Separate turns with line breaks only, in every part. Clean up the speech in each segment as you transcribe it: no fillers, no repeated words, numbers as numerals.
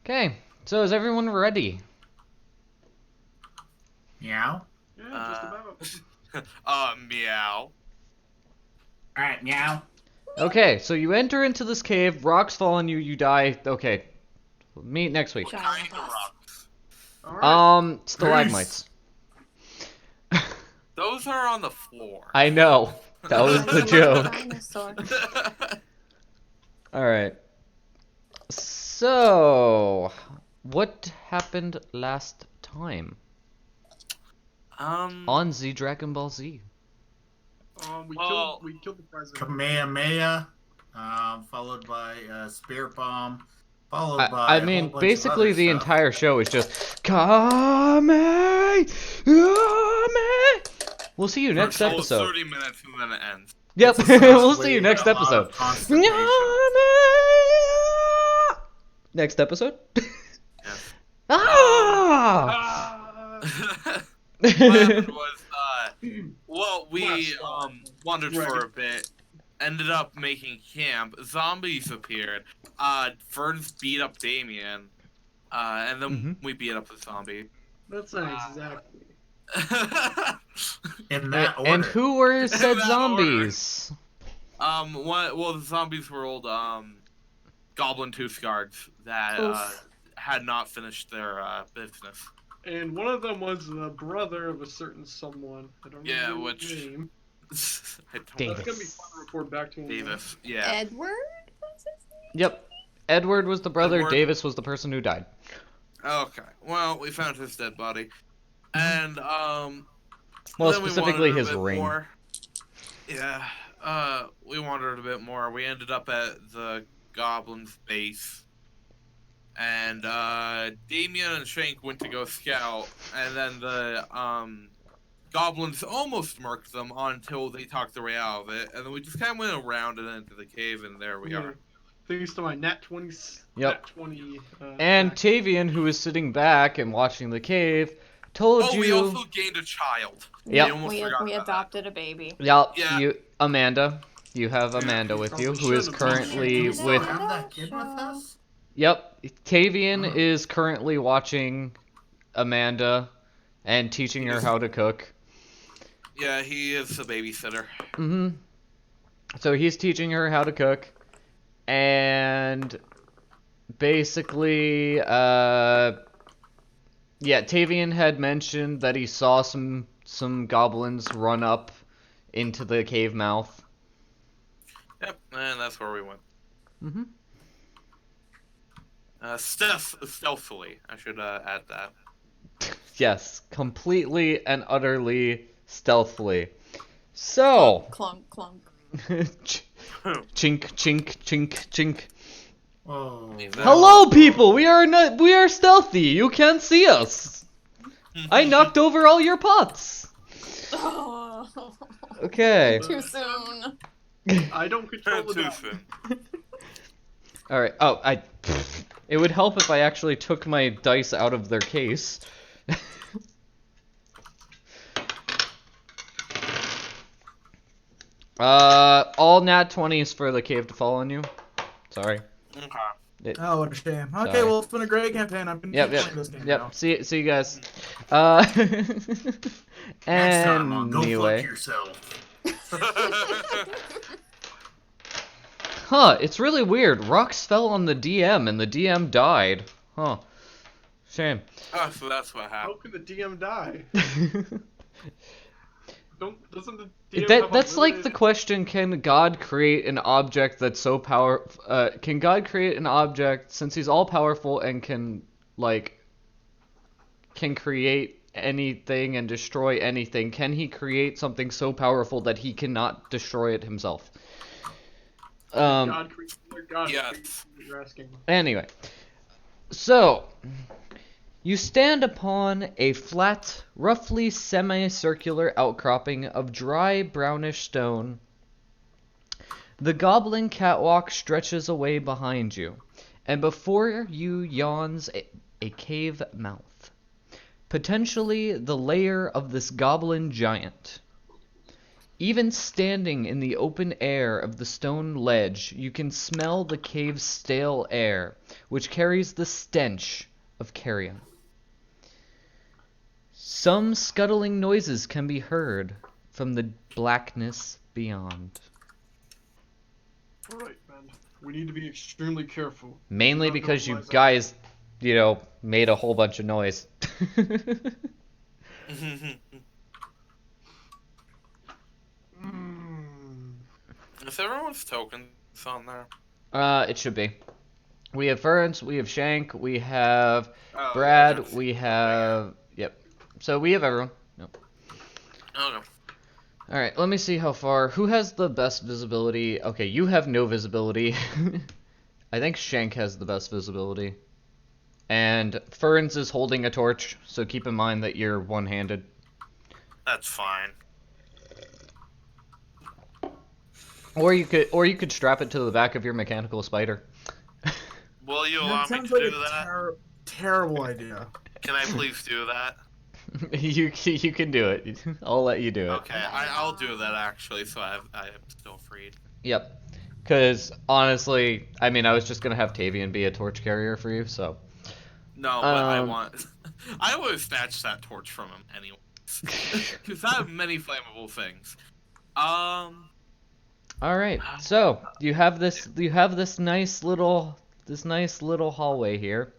Okay, so is everyone ready?
Meow.
Yeah, just about.
Meow.
Alright, meow.
Okay, so you enter into this cave, rocks fall on you, you die. Okay, meet next week.
What kind of rocks?
Alright.
Stalagmites.
Those are on the floor.
I know. That was the joke.
Dinosaur.
Alright. So, what happened last time on Z Dragon Ball Z?
We
Well-
killed the president.
Kamehameha, followed by Spirit Bomb, followed by
I
a whole
mean,
bunch
basically
of
the
other stuff.
entire show is just Kame! We'll see you next
For
episode.
30 minutes and then it ends.
Yep,
It's a
we'll
source
see you
lead,
next
a lot of
episode.
constipation.
Next episode?
Yes.
Ah!
What happened was, well, we
Last
wandered for
Right.
a bit, ended up making camp, zombies appeared, Ferns beat up Damien, and then we beat up the zombie.
That's not exactly.
In that order.
And who were said
that
zombies?
The zombies were old, Goblin Tooth guards that, had not finished their, business.
And one of them was the brother of a certain someone. I don't
Yeah,
remember
which-
his name.
I don't
Davis.
That's gonna be fun to report back to him.
Davis, yeah.
Edward was his name?
Yep. Edward was the brother,
Edward.
Davis was the person who died.
Okay, well, we found his dead body. And,
Well,
then we
specifically
wandered a
his
bit
ring.
more. Yeah, we wandered a bit more. We ended up at the Goblin's base. And, Damien and Shank went to go scout, and then the, Goblins almost murked them until they talked their way out of it, and then we just kind of went around and into the cave, and there we are.
Thanks to my Nat 20.
Yep.
Nat 20.
And
attack.
Tavian, who was sitting back and watching the cave, told
Oh,
you.
we also gained a child.
Yep.
We almost forgot
We
about that.
adopted a baby.
Yep.
Yeah.
You, Amanda. You have Amanda with you, who is currently
Do we
with-
still have that kid with us?
Yep. Tavian is currently watching Amanda and teaching her how to cook.
Yeah, he is a babysitter.
Mm-hmm. So he's teaching her how to cook, and basically, yeah, Tavian had mentioned that he saw some goblins run up into the cave mouth.
Yep, and that's where we went.
Mm-hmm.
Stealthily, I should add that.
Yes, completely and utterly stealthily. So,
Clunk, clunk.
chink, chink, chink, chink.
Whoa.
Hello, people. We are stealthy. You can't see us. I knocked over all your pots.
Oh,
Okay.
too soon.
I don't control the
Too
dog.
soon.
All right. Oh, it would help if I actually took my dice out of their case. All nat 20s for the cave to fall on you. Sorry.
Okay.
Oh, what a shame. Okay,
Sorry.
well, it's been a great campaign. I'm gonna
Yep,
keep
yep,
playing this game now.
yep. See you guys.
Next time on Go
Anyway.
Fuck Yourself.
Huh, it's really weird. Rocks fell on the DM and the DM died. Huh. Shame.
Oh, so that's what
How
happened.
can the DM die? Doesn't the DM have
That's like the
unlimited-
question, can God create an object that's so can God create an object, since he's all powerful and can create anything and destroy anything, can he create something so powerful that he cannot destroy it himself?
God created
Yes.
you're asking.
Anyway, so you stand upon a flat, roughly semicircular outcropping of dry brownish stone. The goblin catwalk stretches away behind you, and before you yawns a cave mouth, potentially the lair of this goblin giant. Even standing in the open air of the stone ledge, you can smell the cave's stale air, which carries the stench of carrion. Some scuttling noises can be heard from the blackness beyond.
Alright, man. We need to be extremely careful.
Mainly
Do not
because you
verbalize
guys, made a whole bunch of noise.
Is everyone's tokens on there?
It should be. We have Ferns, we have Shank, we have
Oh,
Brad,
that's-
we have... Yep. So we have everyone. Yep.
Okay.
Alright, let me see how far... Who has the best visibility? Okay, you have no visibility. I think Shank has the best visibility. And Ferns is holding a torch, so keep in mind that you're one-handed.
That's fine.
Or you could strap it to the back of your mechanical spider.
Will you allow
That
me
sounds
to
like
do
a
that?
terrible idea.
Can I please do that?
you can do it. I'll let you do it.
Okay, I'll do that actually, so I am still freed.
Yep. Because honestly, I mean, I was just gonna have Tavian be a torch carrier for you, so.
No, but I
Um,
want. I would have snatched that torch from him anyways. Because I have many flammable things.
All right. So you have this nice little hallway here.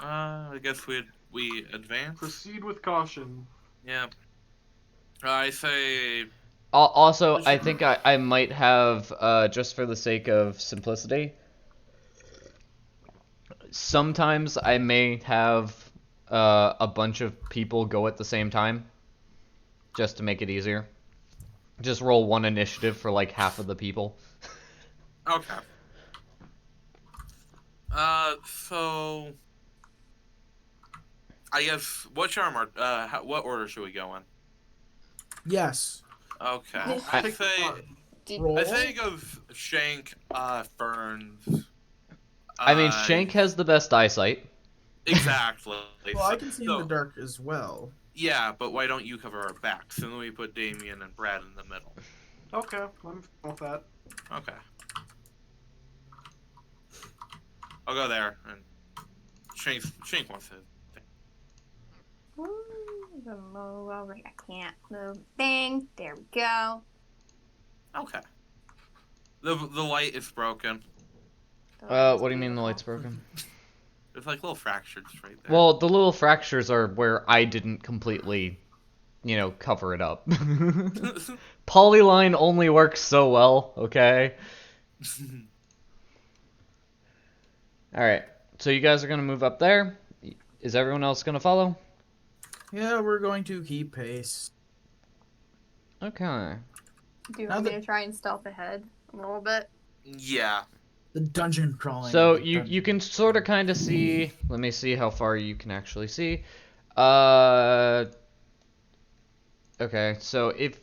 I guess we advance.
Proceed with caution.
Yeah. I say.
Also, I think I might have, just for the sake of simplicity, sometimes I may have a bunch of people go at the same time, just to make it easier. Just roll one initiative for like half of the people.
Okay. So. I guess what order should we go in?
Yes.
Okay.
I-
Take the fun.
Roll.
I say it goes Shank, Ferns.
I mean, Shank has the best eyesight.
Exactly.
Well, I can see in
So-
the dark as well.
Yeah, but why don't you cover our backs? And then we put Damien and Brad in the middle.
Okay, I'm fine with that.
Okay. I'll go there, and Shank wants to.
Ooh, the move over. I can't move. Thing. There we go.
Okay. The light is broken.
That
What do you mean the
beautiful.
light's broken?
There's like little fractures right there.
Well, the little fractures are where I didn't completely, cover it up. Polyline only works so well, okay? Alright, so you guys are gonna move up there. Is everyone else gonna follow?
Yeah, we're going to keep pace.
Okay.
Do you
Now
want me
that-
to try and stealth ahead a little bit?
Yeah.
The dungeon crawling.
So
of the
you
dungeon.
can sort of kind of see. Let me see how far you can actually see. Okay, so if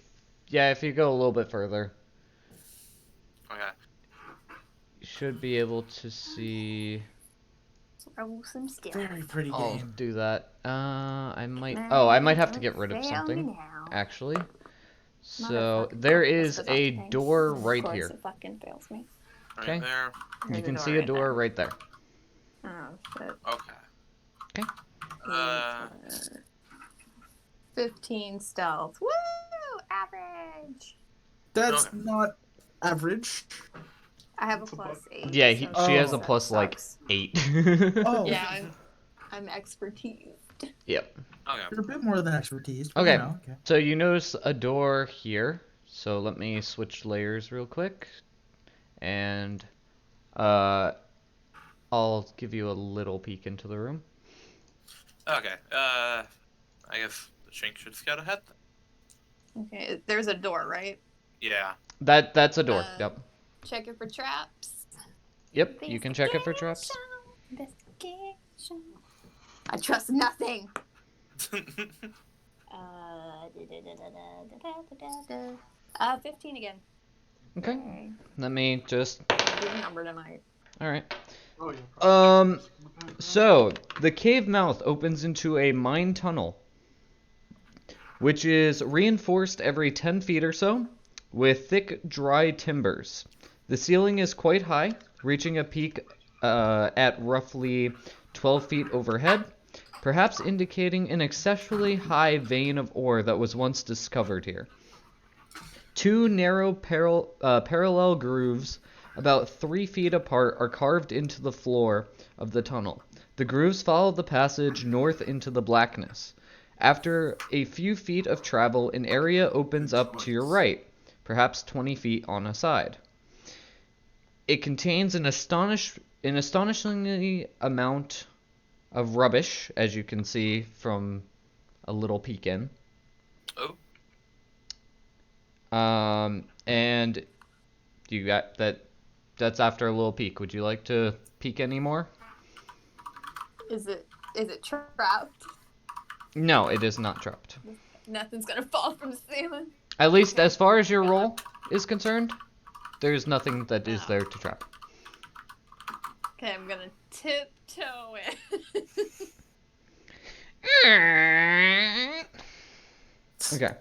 you go a little bit further,
Okay.
you should be able to see.
Roll some stealth.
Very pretty
I'll
game.
do that. I might have to get rid of
Fail me
something
now.
actually. So
Motherfucking
there
fuck,
is
that's
a
the thing.
door
Of
right
course
here.
It fucking fails me.
Right
Okay.
there.
You
There's
can
a
see
door
a door
there.
right there.
Oh shit.
Okay.
Okay.
15 stealth. Woo! Average.
That's
Okay.
not average.
I have a
That's a
plus 8.
Yeah,
so
she has a
that
plus like
sucks.
8.
Oh,
Yeah, I'm expertise.
Yep.
Okay.
you're a bit more than expertise. But
Okay.
You know, okay.
So you notice a door here. So let me switch layers real quick. And I'll give you a little peek into the room.
Okay. I guess the Shank should scout ahead. Then.
Okay, there's a door, right?
Yeah.
That's a door. Yep.
Check it for traps.
Yep. You can check it for traps.
Investigation. I trust nothing. Uh, 15 again.
Okay.
Okay.
Let me just.
Good number tonight.
All right.
Oh yeah.
So the cave mouth opens into a mine tunnel. which is reinforced every 10 feet or so with thick, dry timbers. The ceiling is quite high, reaching a peak at roughly 12 feet overhead, perhaps indicating an exceptionally high vein of ore that was once discovered here. Two narrow parallel grooves, about 3 feet apart, are carved into the floor of the tunnel. The grooves follow the passage north into the blackness. After a few feet of travel, an area opens up to your right, perhaps 20 feet on a side. It contains an astonishingly amount of rubbish, as you can see from a little peek in.
Oh.
And you got that. That's after a little peek. Would you like to peek any more?
Is it trapped?
No, it is not trapped.
Nothing's gonna fall from the ceiling.
At least as far as your roll is concerned, there's nothing that is there to trap.
Okay, I'm gonna tiptoe in.
Okay.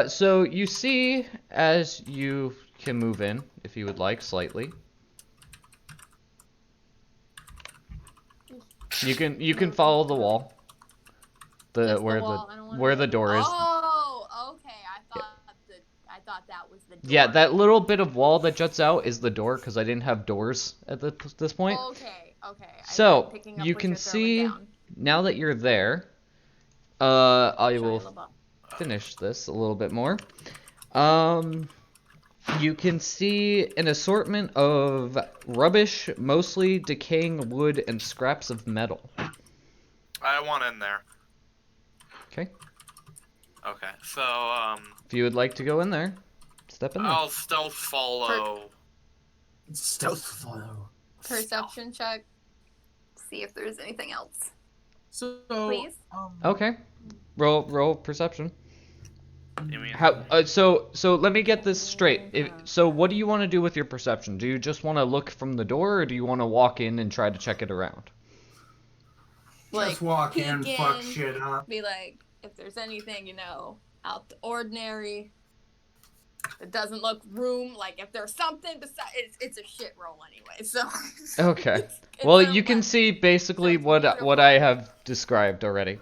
So you see, as you can move in, if you would like, slightly. You can follow the wall.
Just
Where
wall. I don't wanna-
where the door is.
Oh, okay. I thought that was the door.
Yeah, that little bit of wall that juts out is the door, because I didn't have doors at this point.
Okay.
So,
I'm picking up
you
what
can
you're throwing
see,
down.
now that you're there, I
Shiny
will
little ball.
finish this a little bit more. You can see an assortment of rubbish, mostly decaying wood and scraps of metal.
I want in there.
Okay.
Okay, so,
If you would like to go in there, step in there.
I'll stealth follow.
Stealth follow.
Perception check. See if there's anything else.
So,
Please?
Okay. Roll perception.
You mean,
So let me get this straight. So what do you want to do with your perception? Do you just want to look from the door, or do you want to walk in and try to check it around?
Just walk
peek
in, fuck shit up.
Be like, if there's anything, out the ordinary, it doesn't look room, like if there's something besides, it's a shit roll anyway, so.
Okay.
It's
Well,
a
you can
left.
see basically
So it's
what
beautiful.
I have described already.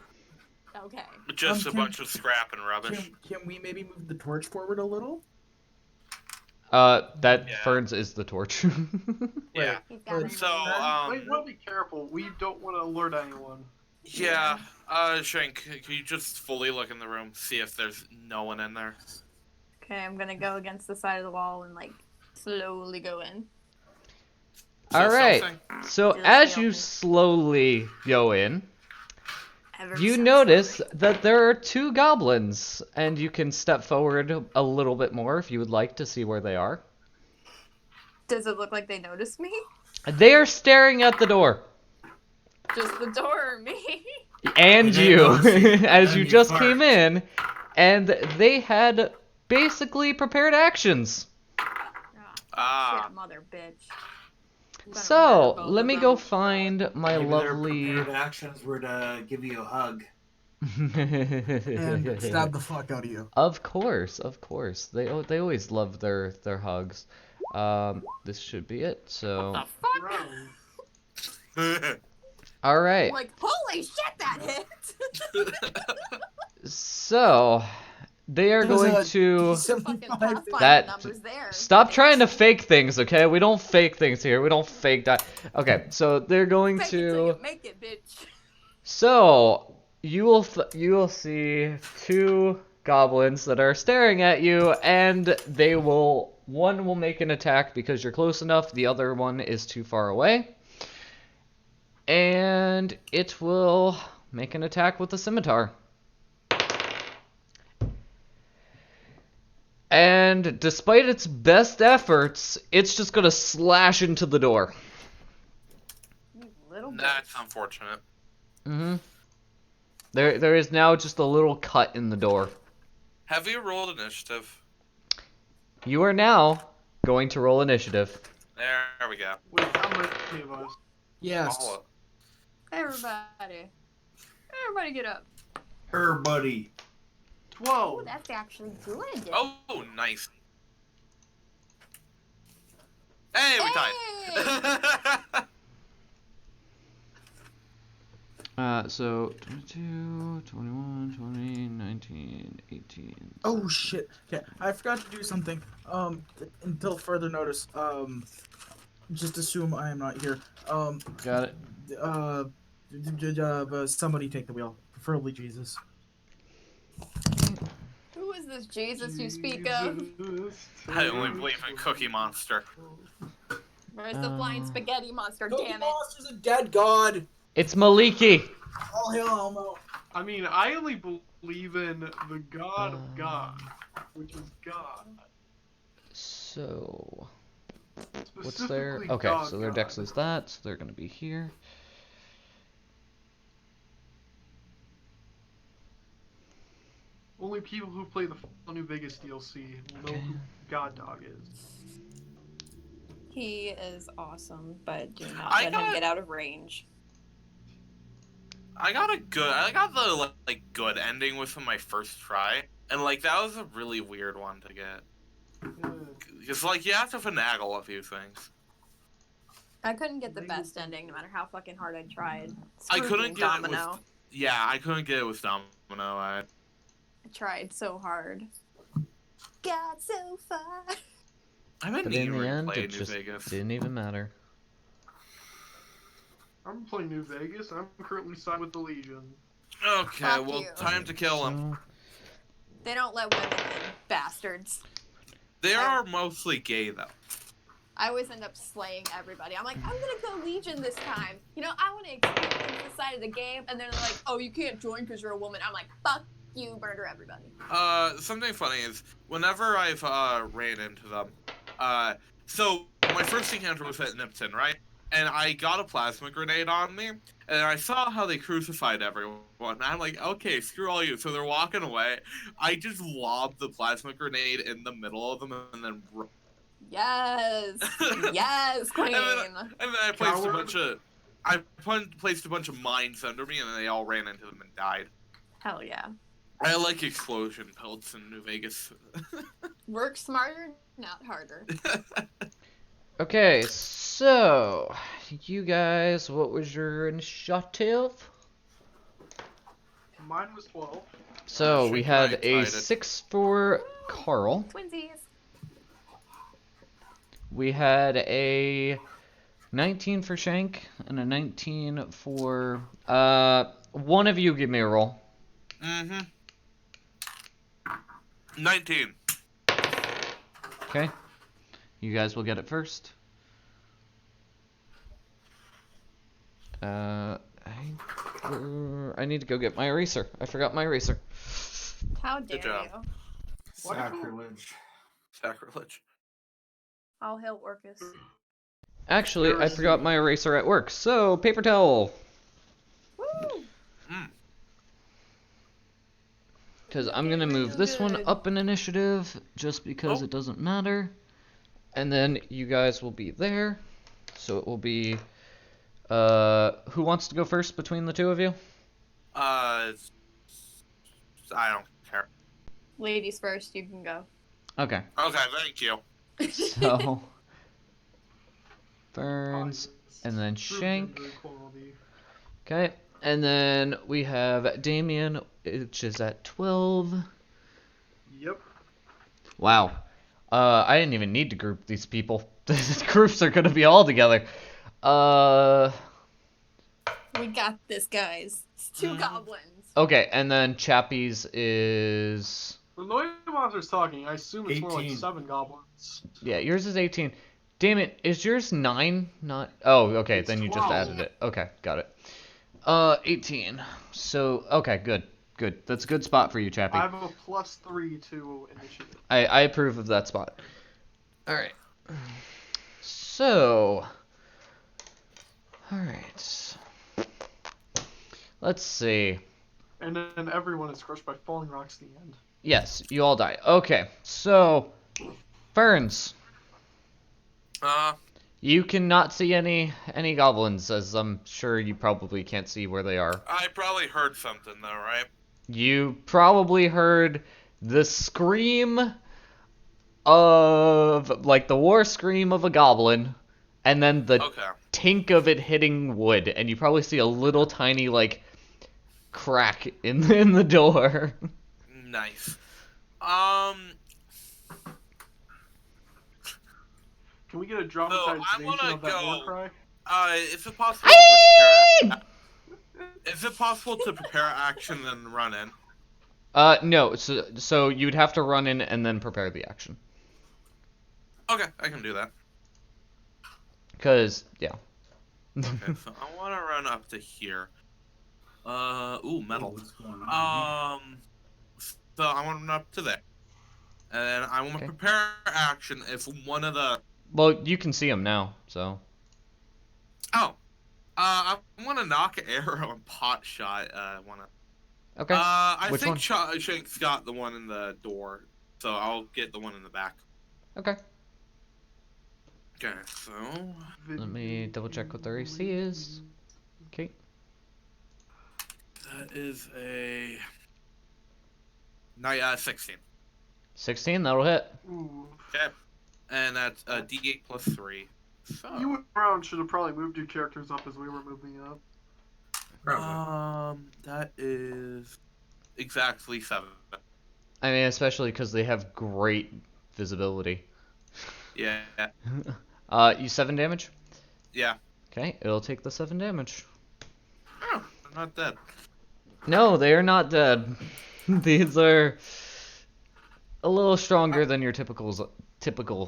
Okay.
just a
can-
bunch of scrap and rubbish.
Can we maybe move the torch forward a little?
That
Yeah.
Ferns is the torch.
Yeah.
He's got it.
So,
Wait, we'll be careful. We don't want to alert anyone.
yeah, Shank, can you just fully look in the room, see if there's no one in there?
Okay, I'm gonna go against the side of the wall and slowly go in.
All right.
Something?
So
Just
as
the
you
open.
slowly go in,
Ever
you
so
notice
slowly.
that there are two goblins, and you can step forward a little bit more if you would like to see where they are.
Does it look like they noticed me?
They are staring at the door.
Just the door or me?
And
They
you,
notice you,
as
and
you
you
just
fart.
came in, and they had basically prepared actions.
Ah.
Shit, mother bitch. I'm gonna
So,
murder both
let
of
me
them.
go find my
Maybe their
lovely...
prepared actions were to give you a hug.
And stab the fuck out of you.
Of course. They always love their hugs. This should be it. So,
The fuck?
all right.
Like, holy shit, that hit!
So, they are
There's
going
a
to...
Fucking
75
Pathfinder
That-
numbers there.
Stop trying to fake things, okay? We don't fake things here. We don't fake that. Okay, so they're going
Fake it till
to...
you make it, bitch.
So, you will see two goblins that are staring at you, and one will make an attack because you're close enough, the other one is too far away. And it will make an attack with a scimitar. And despite its best efforts, it's just gonna slash into the door.
You little bitch.
That's unfortunate.
Mm-hmm. There is now just a little cut in the door.
Have you rolled initiative?
You are now going to roll initiative.
There we go.
Wait, how many of us?
Yes.
All up.
Everybody get up.
Her buddy.
12.
Oh, that's actually good.
Oh, nice. Hey, we tied.
So 22, 21, 20, 19, 18.
Oh shit. Okay, I forgot to do something. Until further notice. Just assume I am not here.
Got it.
Somebody take the wheel, preferably Jesus.
Who is this Jesus you speak of?
I only believe in Cookie Monster.
Where's the flying spaghetti monster,
Cookie
damn it?
Monster's a dead god.
It's Maliki.
All hail Elmo.
I mean, I only believe in the God of God, which is God.
So what's
Specifically
their? Okay,
God
so their
God.
dex is that, so they're gonna be here.
Only people who play the New Vegas DLC will know who God Dog is.
He is awesome, but do not
I
let him get out of range.
I got the like good ending with my first try, and like that was a really weird one to get.
Yeah.
Because like you have to finagle a few things.
I couldn't get the best ending no matter how fucking hard I tried.
I
Screw
couldn't
you,
get it
Domino.
with. Yeah, I couldn't get it with Domino.
I tried so hard. Got so far.
I've been
But in the
eager to
end,
play
it
New
just
Vegas.
didn't even matter.
I'm playing New Vegas. I'm currently signed with the Legion.
Okay,
Fuck
well,
you.
time to kill him.
So,
They don't let women in, bastards.
They are mostly gay though.
I always end up slaying everybody. I'm like, I'm gonna go Legion this time. You know, I want to experience this side of the game. And then they're like, oh, you can't join because you're a woman. I'm like, fuck you, murder everybody.
Something funny is whenever I've ran into them, so my first encounter was at Nipton, right? And I got a plasma grenade on me, and I saw how they crucified everyone. And I'm like, okay, screw all you. So they're walking away. I just lobbed the plasma grenade in the middle of them, and then
Yes. Yes, queen.
and then I placed a bunch of mines under me, and then they all ran into them and died.
Hell yeah.
I like explosion pelts in New Vegas.
Work smarter, not harder.
okay, so you guys, what was your initiative?
Mine was 12.
So we
Shit,
had
I
a
tried it.
6 for Carl.
Twinsies.
We had a 19 for Shank and a 19 for one of you give me a roll.
19.
Okay. You guys will get it first. I need to go get my eraser. I forgot my eraser.
How dare
Good job.
you?
Sacrilege.
Sacrilege.
All hail Orcus.
Actually, I forgot my eraser at work. So, paper towel.
Woo!
Because I'm going to move this one
good.
up in initiative just because it doesn't matter. And then you guys will be there. So it will be... who wants to go first between the two of you?
I don't care.
Ladies first, you can go.
Okay.
Okay, thank you.
So... Burns, and then Shank. Okay, and then we have Damien, which is at 12.
Yep.
Wow. I didn't even need to group these people. The groups are gonna be all together.
We got this, guys. It's two goblins.
Okay, and then Chappie's is...
When the monster's talking, I assume it's more like
18.
7 goblins.
Yeah, yours is 18. Damn it, is yours 9? Not... Oh, okay,
It's
then you
12.
just added it. Okay, got it. 18. So, okay, good. Good. That's a good spot for you, Chappie.
I have a +3 to initiative.
I approve of that spot. Alright. So... Alright. Let's see.
And then everyone is crushed by falling rocks at the end.
Yes, you all die. Okay, so... Ferns. You cannot see any goblins, as I'm sure you probably can't see where they are.
I probably heard something though, right?
You probably heard the scream of, like, the war scream of a goblin, and then the
Okay.
tink of it hitting wood, and you probably see a little tiny, like, crack in the door.
Nice.
Can we get a
So
dramatization
I want to
of that war
go.
cry?
Is it possible to prepare? Is it possible to prepare action and run in?
No, so you'd have to run in and then prepare the action.
Okay, I can do that.
Cause, yeah.
Okay, so I want to run up to here. Ooh, metal.
What's going on?
So I want to run up to there, and then I want to
Okay.
prepare action if one of the.
Well, you can see him now, so.
Oh, I want to knock arrow and pot shot. I want to.
Okay.
I
Which
think
one?
Shank's got the one in the door, so I'll get the one in the back.
Okay.
Okay, so.
Let me double check what their AC is. Okay.
That is a. 16.
16, that'll hit.
Ooh.
Okay. And that's a D8 plus 3. So.
You and Brown should have probably moved your characters up as we were moving up.
Probably.
That is exactly 7.
I mean, especially because they have great visibility.
Yeah.
You 7 damage?
Yeah.
Okay, it'll take the 7 damage.
Oh, I'm not dead.
No, they are not dead. These are a little stronger than your typical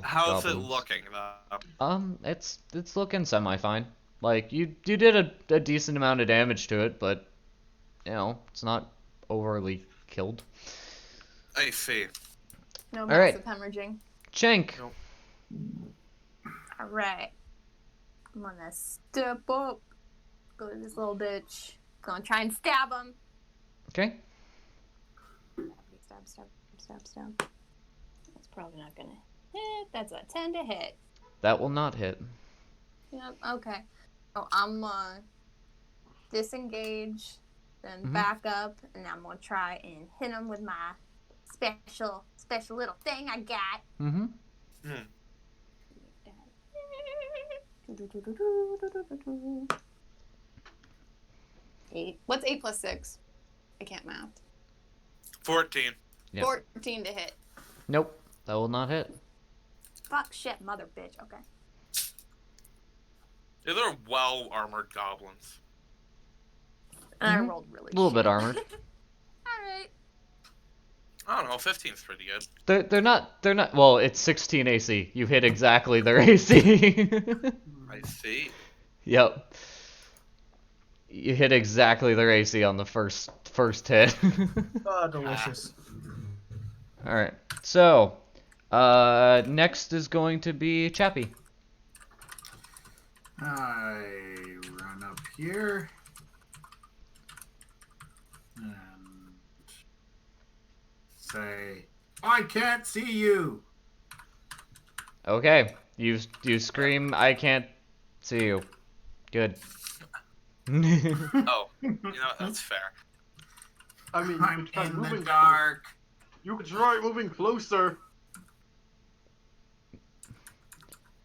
How's it
goblins.
looking, though?
It's looking semi-fine. Like, you did a decent amount of damage to it, but, you know, it's not overly killed.
I see.
No
right.
massive hemorrhaging.
Shank.
Nope.
Alright. I'm gonna step up. Go to this little bitch. Gonna try and stab him.
Okay.
Stab. That's probably not gonna hit. That's a 10 to hit.
That will not hit.
Yep, okay. So I'm gonna disengage, then
Mhm.
back up, and I'm gonna try and hit him with my special little thing I got.
Mm-hmm.
Eight. What's 8 plus 6? I can't math.
14.
Yep.
14 to hit.
Nope. That will not hit.
Fuck shit, mother bitch. Okay.
Yeah, they're well-armored goblins.
And I
Mhm.
rolled really
A little
shit.
bit armored.
Alright.
I don't know, 15's pretty good.
They're not well, it's 16 AC. You hit exactly their AC.
I see.
Yep. You hit exactly their AC on the first hit.
Delicious.
Alright. So, next is going to be Chappie.
I run up here. And say, I can't see you.
Okay. You scream, I can't see you. Good.
Oh, that's fair.
I mean,
I'm
you could try
in the
moving
dark.
You could try moving closer.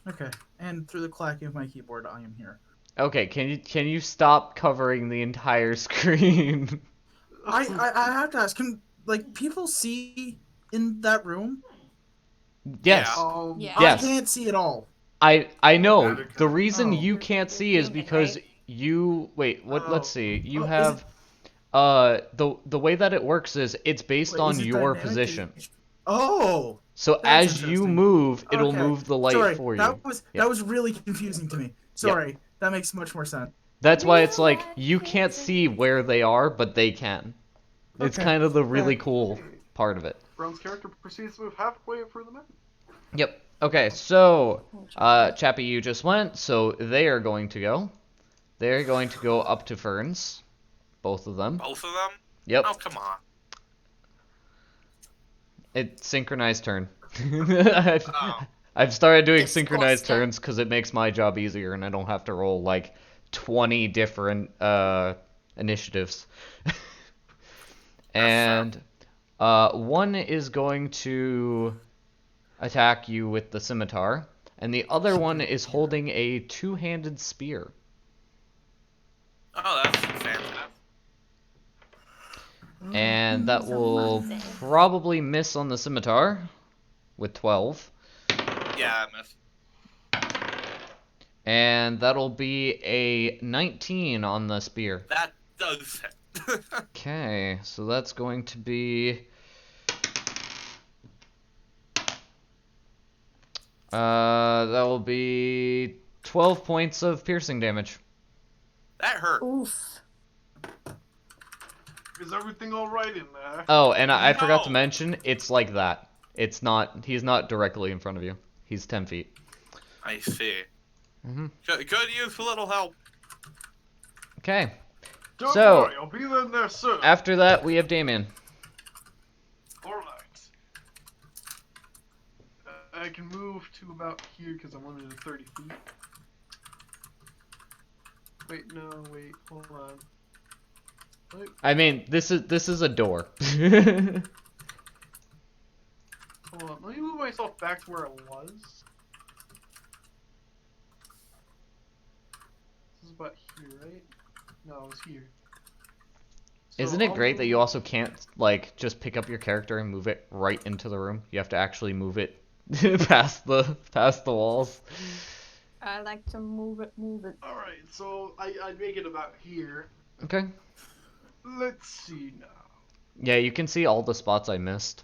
Okay, and through the clacking of my keyboard, I am here.
Okay, can you stop covering the entire screen?
I have to ask, can people see in that room?
Yes.
Yeah.
Yes.
I can't see at all.
I know. The reason
Oh.
you can't see is
Human,
because
right?
you wait, what let's see. You
Oh, is
have the way that it works is it's based
Wait,
on
is it
your
dynamic?
position.
Oh,
So
that's
as you
interesting.
move, it'll
Okay.
move the light
sorry,
for you.
that was really confusing to me. Sorry, that makes much more sense.
That's why it's like you can't see where they are, but they can. It's
Okay.
kind of the really cool part of it.
Brown's character proceeds to move halfway through the map.
Yep. Okay, so Chappie, you just went, so they are going to go. They're going to go up to Ferns. Both of them.
Both of them?
Yep.
Oh, come on.
It's synchronized turn. I've started doing synchronized
Disgusting.
turns because it makes my job easier and I don't have to roll like 20 different initiatives. And one is going to attack you with the scimitar, and the other one is holding a two-handed spear.
Oh, that's fantastic.
And that will
Amazing.
probably miss on the scimitar with 12.
Yeah, I missed.
And that'll be a 19 on the spear.
That does hit.
Okay, so that's going to be... that will be 12 points of piercing damage.
That hurt.
Oof.
Is everything all right in there?
Oh, and I forgot to
No.
mention, it's like that. It's not, he's not directly in front of you. He's 10 feet.
I see.
Mm-hmm.
Could use a little help.
Okay,
Don't
So-
worry, I'll be there soon.
after that, we have Damien.
All right. I can move to about here because I'm limited to 30 feet. Wait, no, wait, hold on. Wait,
I mean, this is a door.
hold on. Let me move myself back to where I was. This is about here, right? No, it was here. So
Isn't it
I'll
great that you
move-
also can't, like, just pick up your character and move it right into the room? You have to actually move it past the walls.
I like to move it, move it.
Alright, so I'd make it about here.
Okay.
Let's see now.
Yeah, you can see all the spots I missed.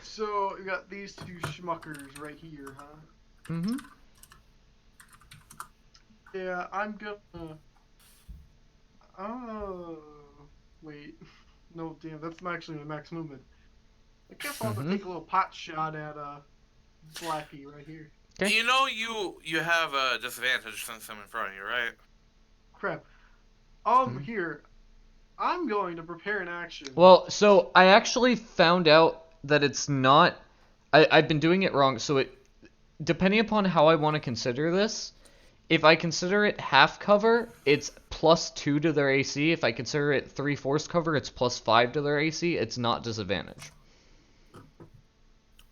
So we got these two schmuckers right here, huh?
Mm-hmm.
Yeah, I'm gonna. Oh, wait. No, damn, that's not actually my max movement. I guess I'll have to
Mhm.
take a little pot shot at Blackie right here.
Okay.
You know you have a disadvantage since I'm in front of you, right?
Crap.
Mhm.
Here. I'm going to prepare an action.
Well, so I actually found out that it's not... I've been doing it wrong, so it... Depending upon how I want to consider this, if I consider it half cover, it's +2 to their AC. If I consider it 3/4 cover, it's +5 to their AC. It's not disadvantage.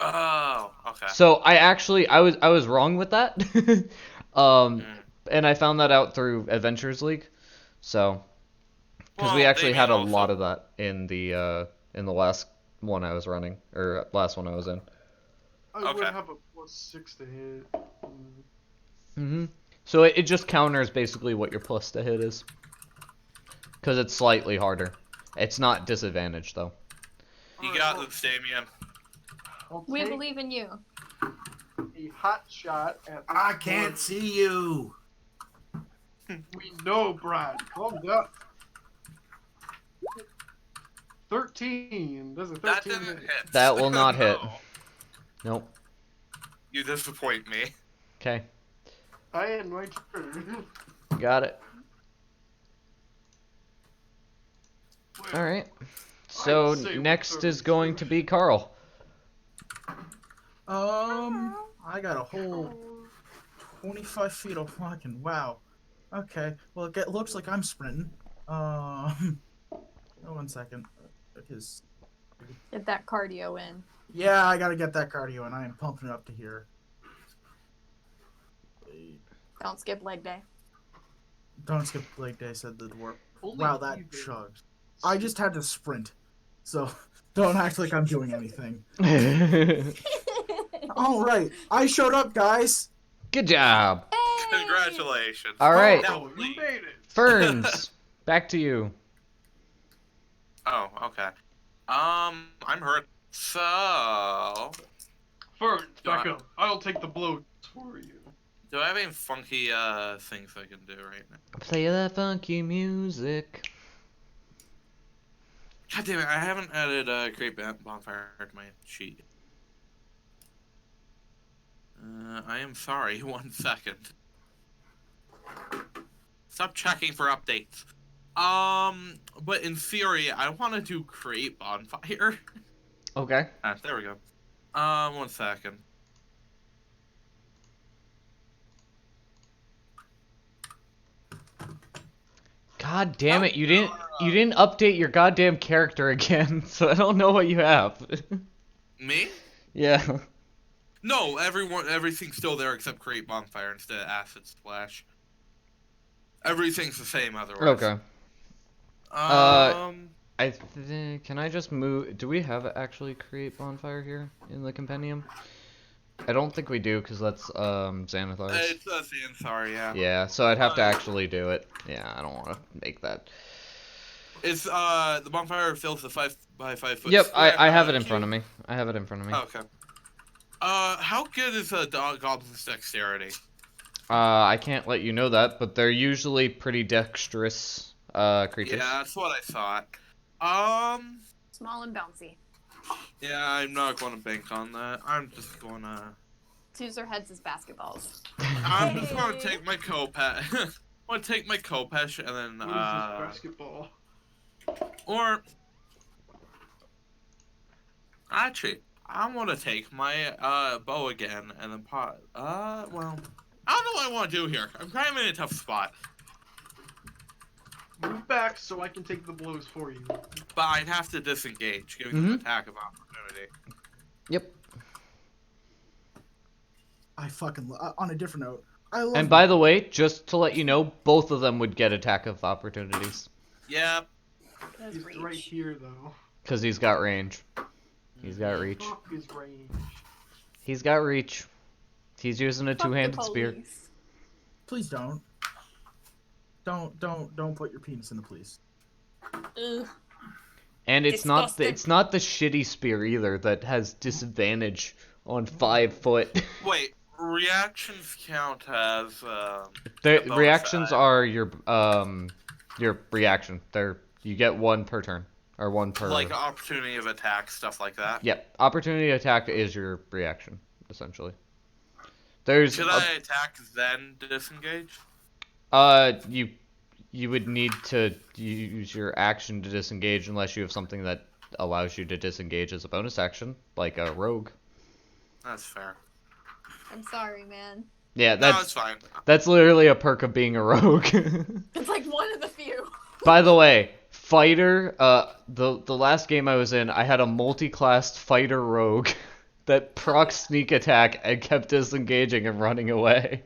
Oh, okay.
So I was wrong with that.
Mm.
And I found that out through Adventures League. So, because we
Well,
actually
they
had a
mean
lot
also-
of that in the last one I was running, or last one I was in.
I would
okay.
have a +6 to hit.
Mm-hmm. So it just counters basically what your plus to hit is. Because it's slightly harder. It's not disadvantage though.
You
Alright,
got
well,
this, Damien.
I'll
We
take
believe in you.
a hot shot at. this
I can't
one.
see you.
We know, Brad. Calm down. 13. Does a 13
That didn't
hit?
hit.
That will not hit.
No.
Nope.
You disappoint me.
Okay.
I had my turn.
Got it.
Well,
Alright. So
I'd say
next
with
is going to be Carl.
I got a whole 25 feet of fucking wow. Okay, well it looks like I'm sprinting. Oh, 1 second. Because
Get that cardio in.
yeah, I gotta get that cardio, and I am pumping it up to here.
Don't skip leg day.
Don't skip leg day, said the dwarf.
Only
Wow, that
you did.
chugged. I just had to sprint, so don't act like I'm doing anything. All right, I showed up, guys.
Good job.
Hey!
Congratulations.
All right.
Now
Oh, you
leave.
made it.
Ferns, back to you.
Oh, okay. I'm hurt. So,
Ferns, back
Got it.
up. I'll take the blows for you.
do I have any funky things I can do right now?
Play that funky music.
God damn it! I haven't added create bonfire to my sheet. I am sorry. 1 second. Stop checking for updates. But in theory, I want to do create bonfire.
Okay.
There we go. 1 second.
God, God damn it! You didn't update your goddamn character again, so I don't know what you have.
Me?
Yeah.
No, everything's still there except create bonfire instead of acid splash. Everything's the same otherwise.
Okay.
Um.
Can I just move? Do we have actually create bonfire here in the compendium? I don't think we do, because that's Xanathar's.
It's a Xanathar, yeah.
Yeah, so I'd have to actually do it. Yeah, I don't want to make that.
It's the bonfire fills the 5 by 5 foot.
Yep,
square,
I have it in front of me. I have it in front of me.
Okay. How good is a goblin's dexterity?
I can't let you know that, but they're usually pretty dexterous creatures.
Yeah, that's what I thought.
Small and bouncy.
Yeah, I'm not going to bank on that. I'm just going to.
To use their heads as basketballs.
I'm just going to take my Kopesh. I'm going to take my Kopesh and then
What is this basketball?
or actually, I want to take my bow again and then pot. Well, I don't know what I want to do here. I'm kind of in a tough spot.
Move back so I can take the blows for you.
But I'd have to disengage, giving them an attack of opportunity.
Yep.
I fucking on a different note. I love.
And by the way, just to let you know, both of them would get attack of opportunities.
Yep.
That's
He's
reach.
right here, though.
Because he's got range. He's got reach.
Fuck his range.
He's got reach. He's using a
Fuck the
two-handed spear.
police.
Please don't. Don't put your penis in the police.
Ugh.
And it's not
Disgusting.
the shitty spear either that has disadvantage on 5 foot.
Wait, reactions count as
The
bonus
reactions
die.
are your reaction. You get 1 per turn or 1 per.
like opportunity of attack, stuff like that.
Yep, opportunity attack is your reaction essentially. There's
Should I attack then disengage?
you would need to use your action to disengage unless you have something that allows you to disengage as a bonus action, like a rogue.
That's fair.
I'm sorry, man.
Yeah,
No, it's fine.
that's literally a perk of being a rogue.
It's like one of the few.
By the way, fighter, the last game I was in, I had a multi-classed fighter rogue that proc sneak attack and kept disengaging and running away.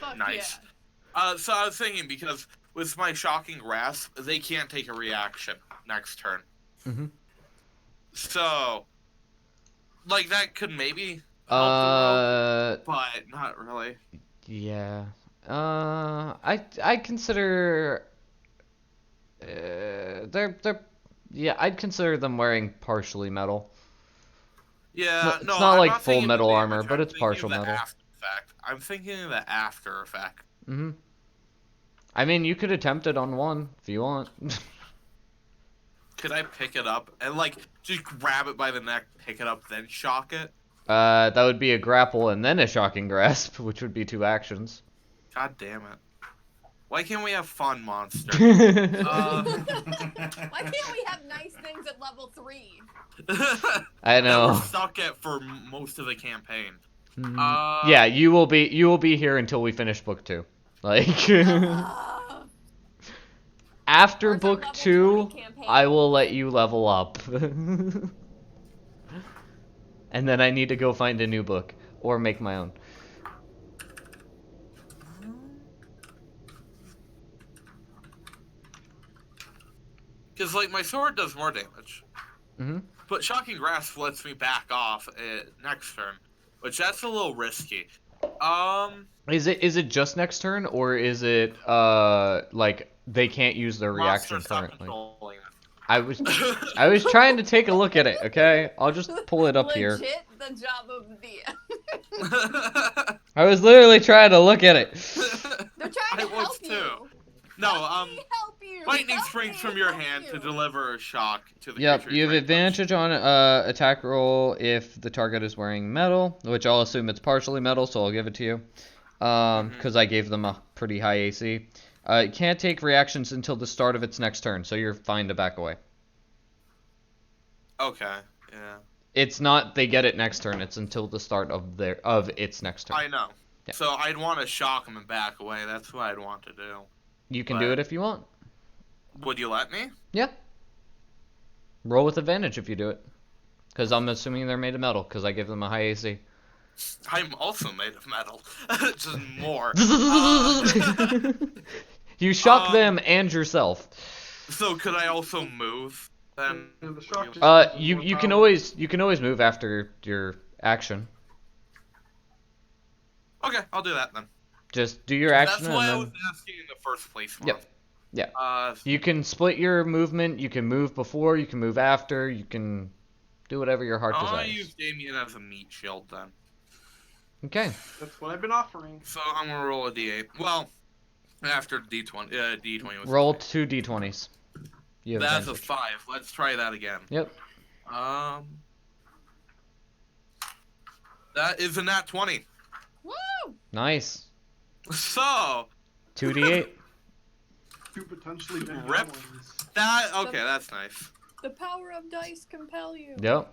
Fuck
Nice.
yeah.
So I was thinking, because with my shocking grasp, they can't take a reaction next turn.
Mhm.
So, like, that could maybe help the rogue, but not really.
Yeah. I consider they're yeah, I'd consider them wearing partially metal.
Yeah,
It's
no,
not
I'm
like
not
full
thinking the
metal
damage,
armor, but
I'm
it's
thinking
partial
of the
metal.
After effect. I'm thinking of the after effect.
Mhm. I mean, you could attempt it on one if you want.
Could I pick it up and, like, just grab it by the neck, pick it up, then shock it?
That would be a grapple and then a shocking grasp, which would be 2 actions.
God damn it. Why can't we have fun, monster?
Why can't we have nice things at level 3?
I
That
know.
we're stuck at for most of the campaign.
Yeah, you will be here until we finish book 2. Like after
Where's our
book
level
2,
20 campaign?
I will let you level up. And then I need to go find a new book or make my own.
Because, like, my sword does more damage.
Mhm.
But Shocking Grasp lets me back off next turn, which that's a little risky.
Is it just next turn, or is it like they can't use their reaction
monster, stop
currently?
controlling it.
I was trying to take a look at it. Okay, I'll just pull it up here.
Legit the job of the
I was literally trying to look at it.
They're trying to
I was
help
too.
you.
No,
Help you.
lightning
Help
springs
me,
from your
help
hand to
you.
deliver a shock to the
Yep,
creature.
you have
right touch.
advantage on attack roll if the target is wearing metal, which I'll assume it's partially metal, so I'll give it to you. Because I gave them a pretty high AC. It can't take reactions until the start of its next turn, so you're fine to back away.
Okay, yeah.
It's not they get it next turn, it's until the start of its next turn.
I know.
Yeah.
So I'd want to shock him and back away. That's what I'd want to do.
You can do
but-
it if you want.
Would you let me?
Yeah. Roll with advantage if you do it. Because I'm assuming they're made of metal, because I give them a high AC.
I'm also made of metal. Just more.
You shock them and yourself.
So could I also move then?
Yeah, the shock just
You
more
you can
power.
always move after your action.
Okay, I'll do that then.
Just do your
That's
action
why I
and
was
then
asking in the first place.
Yep. Yeah.
Uh,
You can split your movement. You can move before. You can move after. You can do whatever your heart
I'll
desires.
use Damien as a meat shield then.
Okay.
That's what I've been offering.
So I'm gonna roll a d8. Well, after D20, D20 was.
Roll 2 d20s. You have
That's a
advantage.
5. Let's try that again.
Yep.
That is a nat 20.
Woo!
Nice.
So
2d8.
Two potentially big
Rip.
goblins.
that's nice.
The power of dice compel you.
Yep.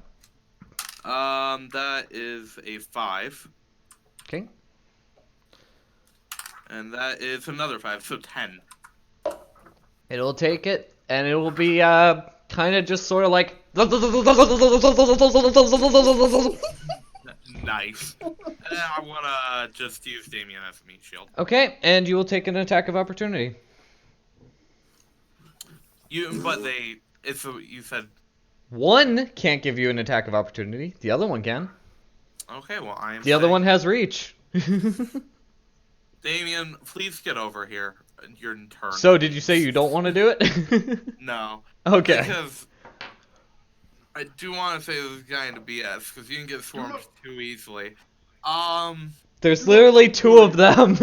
That is a 5,
Okay.
and that is another 5, so 10.
It'll take it, and it will be kind of just sort of like.
Nice. And I wanna just use Damien as a meat shield.
Okay, and you will take an attack of opportunity.
You said.
One can't give you an attack of opportunity. The other one can.
Okay, well I am.
The other
saying-
one has reach.
Damien, please get over here. Your turn.
So, did you say you don't want to do it?
No.
Okay.
Because I do want to say this is kind of BS because you can get swarmed too easily.
There's literally 2 of them.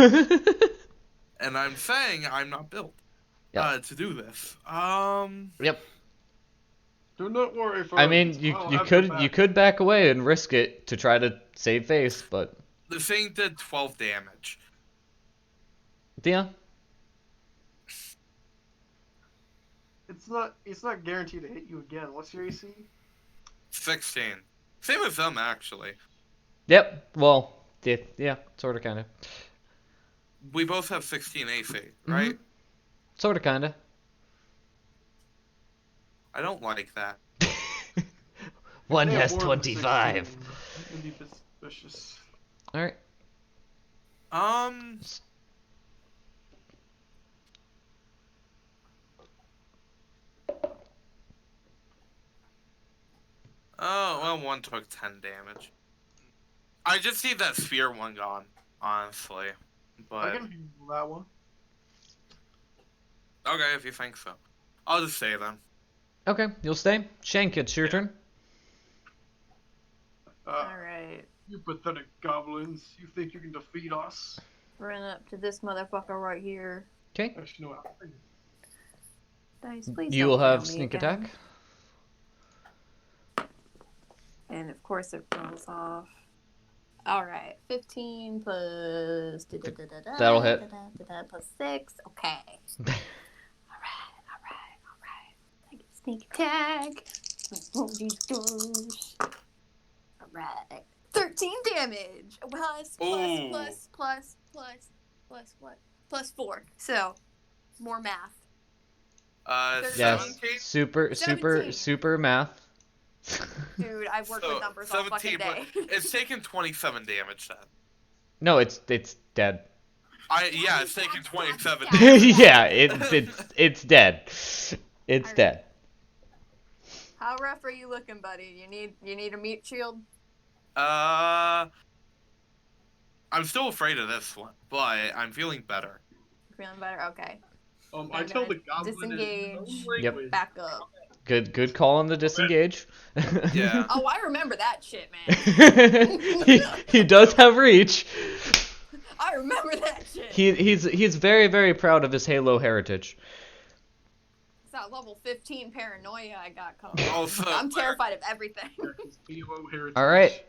And I'm saying I'm not built to do this.
Yep.
Do not worry, folks.
I mean,
I'll
you
have
could
your
you
back.
could back away and risk it to try to save face, but
The thing did 12 damage.
yeah.
It's not guaranteed to hit you again. What's your AC?
16. Same as them actually.
Yep. Well, yeah, sort of, kind of.
We both have 16 AC, right?
Sort of, kind of.
I don't like that.
One
They have
has
more than
25.
16. It'd be suspicious.
All right.
Oh, well, one took 10 damage. I just need that sphere one gone, honestly.
I
But,
can handle that one.
okay, if you think so. I'll just stay then.
Okay, you'll stay. Shank, it's your turn.
Alright.
You pathetic goblins. You think you can defeat us?
Run up to this motherfucker right here.
Okay.
Actually, no.
Dice, please
You
don't
will
fail
have
me
sneak
again.
attack.
And of course it rolls off. Alright. 15 plus...
That'll hit.
Plus 6. Okay. Alright. I get sneak attack. Roll these doors. Alright. 13 damage. Plus
Ooh.
what? Plus 4. So, more math.
Yes.
17?
Super
17.
math.
Dude, I've worked
So,
with numbers all fucking
17, but
day.
it's taken 27 damage then.
No, it's dead.
It's taken 27
Yeah.
damage.
Yeah, it's dead. It's
Alright.
dead.
How rough are you looking, buddy? You need a meat shield?
I'm still afraid of this one, but I'm feeling better.
Feeling better? Okay.
I tell the goblin
disengage.
in his own
Yep.
language.
Back up.
Good call on the disengage.
Yeah.
Oh, I remember that shit, man.
he does have reach.
I remember that shit.
He's very, very proud of his Halo heritage.
It's that level 15 paranoia I got coming.
Also,
I'm terrified of everything.
His Halo heritage.
All right,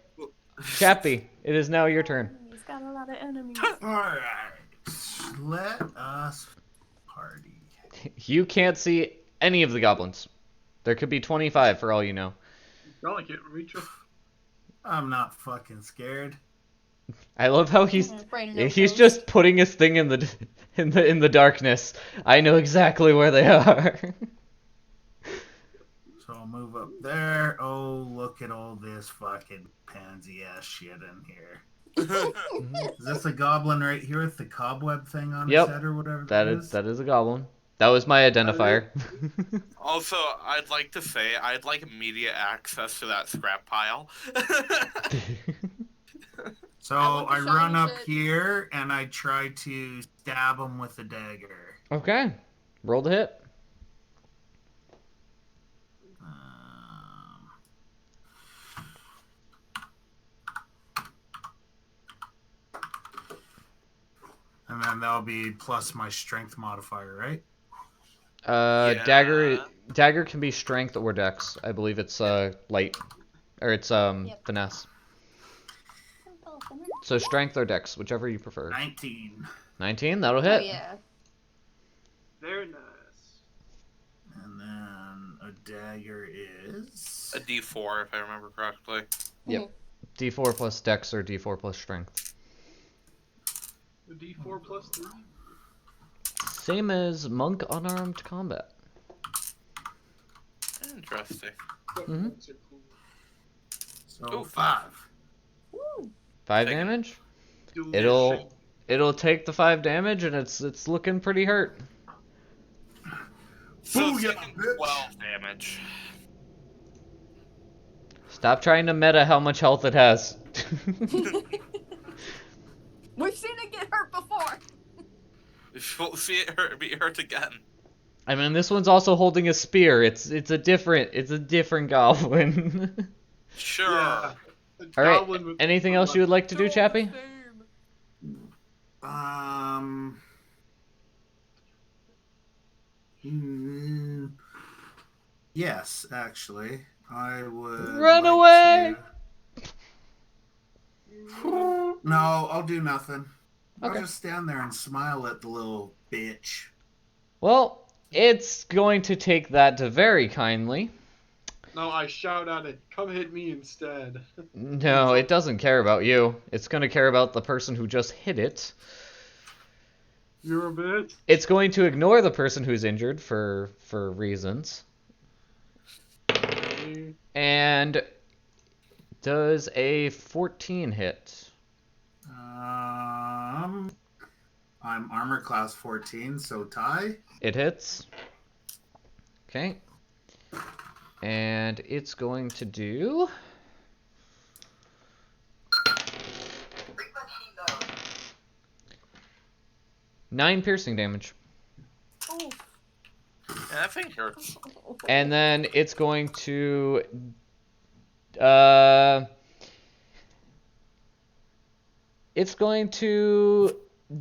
Chappie, it is now your turn.
He's got a lot of enemies.
Alright. Let us party.
You can't see any of the goblins. There could be 25 for all you know.
You probably can't reach us.
I'm not fucking scared.
I love how he's
Brain and
he's
nose.
just putting his thing in the in the darkness. I know exactly where they are.
So I'll move up there. Oh, look at all this fucking pansy ass shit in here. Is this a goblin right here with the cobweb thing on
Yep.
his head or whatever
That is a goblin. That was my identifier.
Also, I'd like to say I'd like immediate access to that scrap pile.
So
want the
I run
shiny
up
shit.
here and I try to stab him with a dagger.
Okay. Roll the hit.
And then that'll be plus my strength modifier, right?
Yeah.
Dagger can be strength or dex. I believe it's light, or it's
Yep.
finesse. So strength or dex, whichever you prefer.
19.
19, that'll
Oh
hit.
yeah.
Very nice.
And then a dagger is...
A D4, if I remember correctly.
Yep. D4 plus dex or D4 plus strength.
A D4 plus 3.
Same as monk unarmed combat.
Interesting.
Mhm.
Those are cool.
So
Ooh,
5.
Woo.
5
Take it.
damage.
Do
It'll take the 5 damage, and it's looking pretty hurt.
So it's
Booyah,
taking
bitch.
12 damage.
Stop trying to meta how much health it has.
We've seen it get hurt before.
We'll see it be hurt again.
I mean, this one's also holding a spear. It's a different goblin.
Sure.
Yeah.
All right. Anything else you would like to do, Chappie?
Yes, actually. I would
Run
like
away!
No, I'll do nothing.
Okay.
I'll just stand there and smile at the little bitch.
Well, it's going to take that to very kindly.
No, I shout at it. Come hit me instead.
No, it doesn't care about you. It's going to care about the person who just hit it.
You're a bitch.
It's going to ignore the person who's injured for reasons. And does a 14 hit?
I'm armor class 14, so tie.
It hits. Okay. And it's going to do 9 piercing damage.
Oh.
Yeah, that thing hurts.
And then it's going to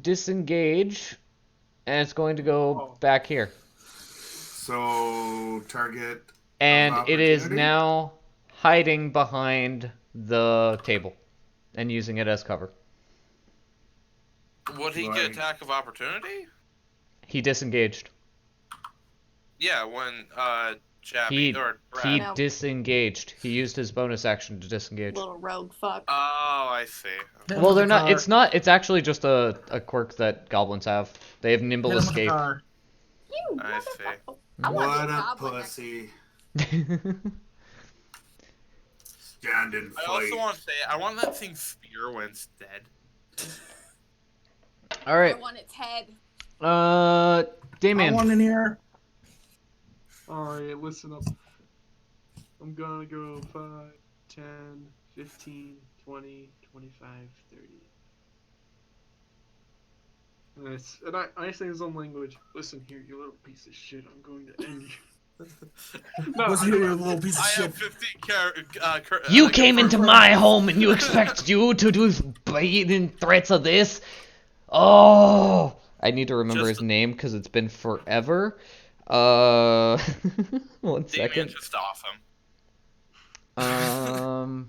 disengage, and it's going to go back here.
So target.
And
of
it is
opportunity?
now hiding behind the table and using it as cover.
Would he
Right.
get attack of opportunity?
He disengaged.
Yeah, when Chappie
He
or
he
Brad.
No.
disengaged. He used his bonus action to disengage.
Little rogue fuck.
Oh, I see.
Hit him
Well,
with
they're
the
not.
car.
It's not. It's actually just a quirk that goblins have. They have nimble
Hit him with the
escape.
car.
You
I see.
motherfucker. I want
What
this
a
goblin next-
pussy. Stand and
I
fight.
also want to say I want that thing spear when it's dead.
All
I
right.
want its head.
I
Damien.
want in here.
Alright, listen up. I'm gonna go 5, 10, 15, 20, 25, 30. Nice. And I say his own language. Listen here, you little piece of shit. I'm going to end you. No,
Listen here, you little piece of
I
shit.
have 15
You came into my home and you expect you to do blatant threats of this? Oh, I need to remember
Just-
his name because it's been forever. 1
Damien
second.
just off him.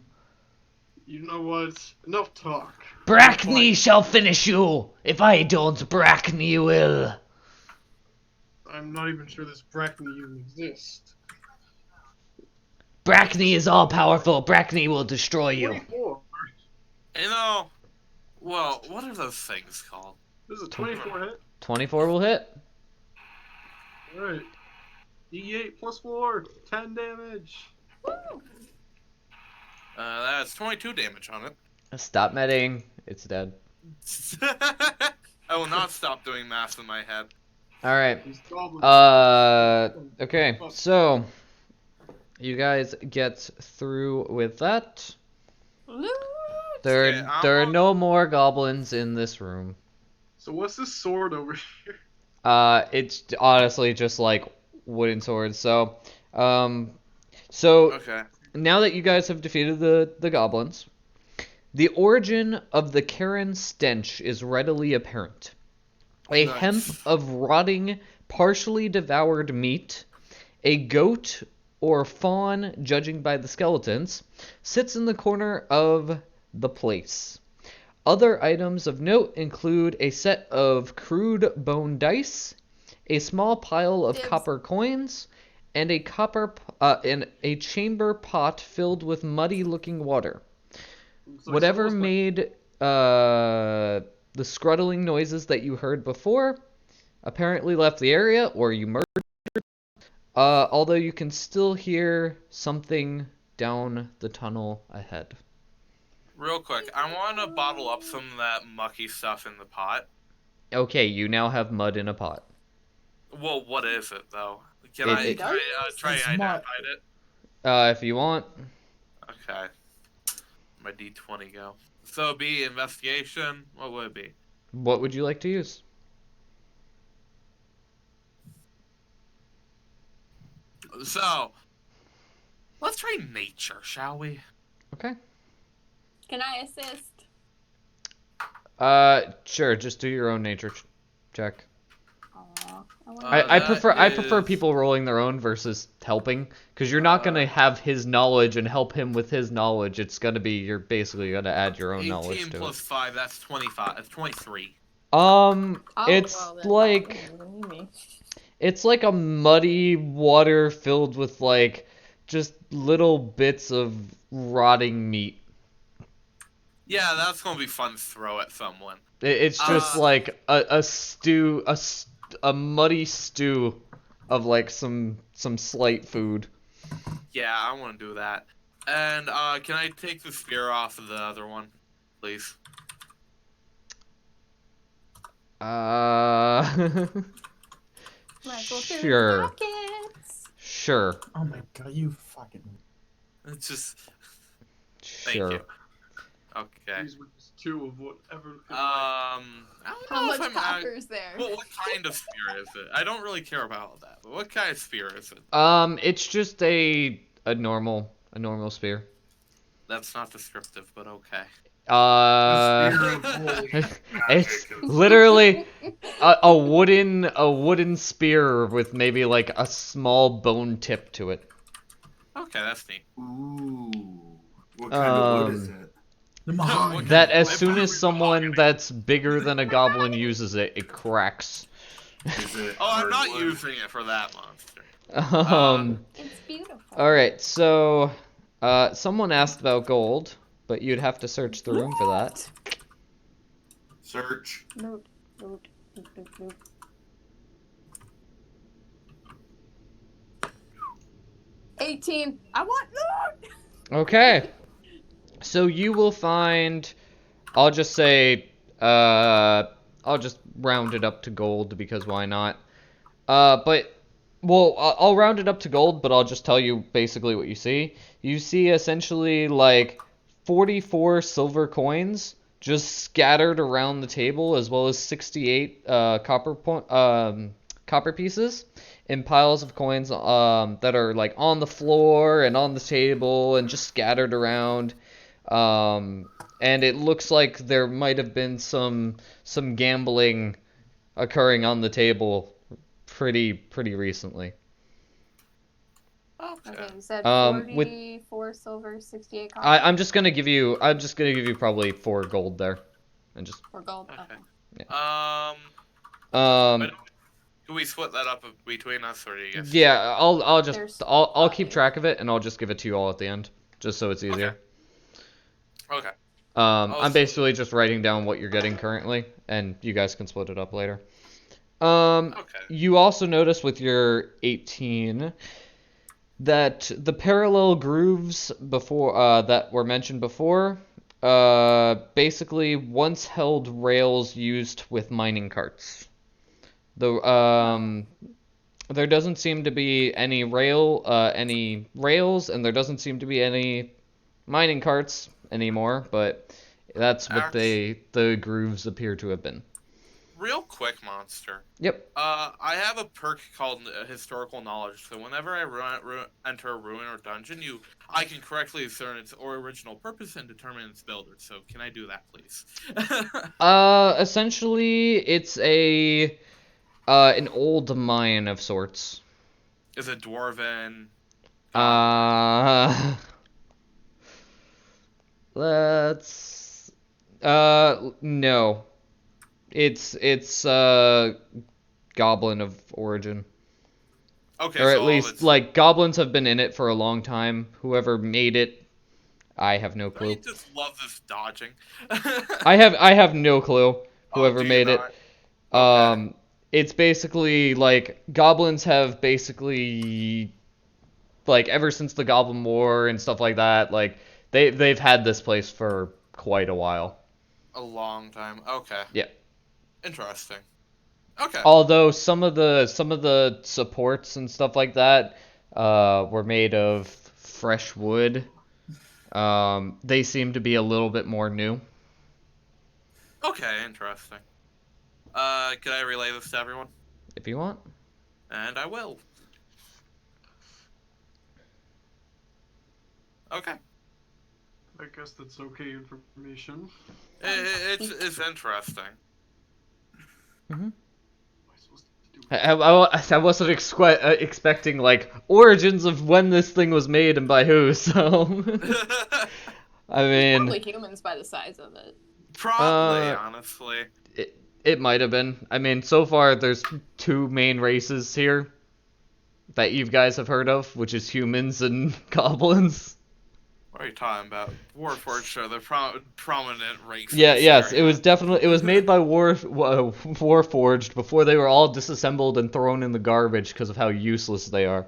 You know what? Enough talk.
Brackney shall finish you. If I don't, Brackney will.
I'm not even sure this Brackney even exists.
Brackney is all powerful. Brackney will destroy you.
24.
You know, Well, what are those things called?
This is a 24 hit.
24 will hit.
Alright. D8 plus 4, 10 damage.
That's 22 damage on it.
Stop medding. It's dead.
I will not stop doing math in my head.
All right.
These goblins.
Okay. So you guys get through with that.
Loot.
There
Okay,
are no more goblins in this room.
So what's this sword over here?
It's honestly just like wooden swords. So, so
Okay.
now that you guys have defeated the goblins, the origin of the Karen stench is readily apparent. A
Nice.
hemp of rotting, partially devoured meat, a goat or fawn, judging by the skeletons, sits in the corner of the place. Other items of note include a set of crude bone dice, a small pile of
Dibs.
copper coins, and a chamber pot filled with muddy-looking water.
So
Whatever
it's almost
made the scruttling noises that you heard before apparently left the area, or you murdered. Although you can still hear something down the tunnel ahead.
Real quick, I want to bottle up some of that mucky stuff in the pot.
Okay, you now have mud in a pot.
Well, what is it, though? Can
It-
I
it-
try
It's
identify
mud.
it?
If you want.
Okay. My D20 go. So it'd be investigation. What would it be?
What would you like to use?
So, let's try nature, shall we?
Okay.
Can I assist?
Sure. Just do your own nature check.
Aw,
I
that
prefer
is-
people rolling their own versus helping, because you're not gonna have his knowledge and help him with his knowledge. It's gonna be you're basically gonna add your own
18
knowledge to
plus 5, that's 25. That's 23.
it.
Oh,
It's
well, then
like
that's better than me.
it's like a muddy water filled with like just little bits of rotting meat.
Yeah, that's gonna be fun to throw at someone.
It's just like a stew, a muddy stew of like some slight food.
Yeah, I want to do that. And can I take the spear off of the other one, please?
Might as well fill your
Sure,
pockets.
sure,
Oh my god, you fucking.
It's just thank
sure.
you. Okay.
These were just 2 of whatever.
I don't
How
know
much
if I'm
copper is there?
what kind of spear is it? I don't really care about all that. But what kind of spear is it?
It's just a normal spear.
That's not descriptive, but okay.
It's literally a wooden spear with maybe like a small bone tip to it.
Okay, that's neat.
Ooh. What kind of wood is it?
The mahogany.
What
That
kind
as
of-
soon as someone that's bigger than a goblin uses it, it cracks.
Is it
Oh, I'm not
hardwood?
using it for that monster.
It's beautiful.
Alright, so someone asked about gold, but you'd have to search the room for that.
Search.
Loot, loot, loot, loot, loot. $18. I want loot.
Okay. So you will find, I'll just say, I'll just round it up to gold because why not? I'll round it up to gold, but I'll just tell you basically what you see. You see essentially like 44 silver coins just scattered around the table, as well as 68 copper pieces in piles of coins that are like on the floor and on the table and just scattered around. And it looks like there might have been some gambling occurring on the table pretty recently.
Okay.
Okay, you said
with-
44 silver, 68 copper,
I'm just gonna give you probably 4 gold there, and just
or gold.
Okay.
Okay.
um
Can we split that up between us, or do you guys?
yeah, I'll
There's
I'll keep
5.
track of it and I'll just give it to you all at the end, just so it's easier.
Okay.
I'm basically just writing down what you're getting currently, and you guys can split it up later.
Okay.
You also notice with your 18 that the parallel grooves before that were mentioned before, basically once held rails used with mining carts. There doesn't seem to be any any rails, and there doesn't seem to be any mining carts anymore, but that's what the grooves appear to have been.
Real quick, Monster.
Yep.
I have a perk called Historical Knowledge, so whenever I enter a ruin or dungeon, I can correctly discern its original purpose and determine its builder. So can I do that, please?
Essentially, it's an old mine of sorts.
Is it dwarven?
No. It's goblin of origin.
Okay,
or
so
at least like goblins have been in it for a long time. Whoever made it, I have no clue.
I just love this dodging.
I have no clue. Whoever made it.
Okay.
It's basically like goblins have basically like ever since the Goblin War and stuff like that. Like they've had this place for quite a while.
A long time. Okay.
Yeah.
Interesting. Okay.
Although some of the supports and stuff like that were made of fresh wood. They seem to be a little bit more new.
Okay, interesting. Could I relay this to everyone?
If you want.
And I will.
I
Okay.
guess that's okay information.
It's interesting.
Mm-hmm.
What am I supposed to do?
I wasn't expecting like origins of when this thing was made and by who. So I mean,
Probably humans by the size of it.
Probably, honestly.
It might have been. I mean, so far there's two main races here that you guys have heard of, which is humans and goblins.
What are you talking about? Warforged are the prominent race.
Yes, it was made by Warforged before they were all disassembled and thrown in the garbage because of how useless they are.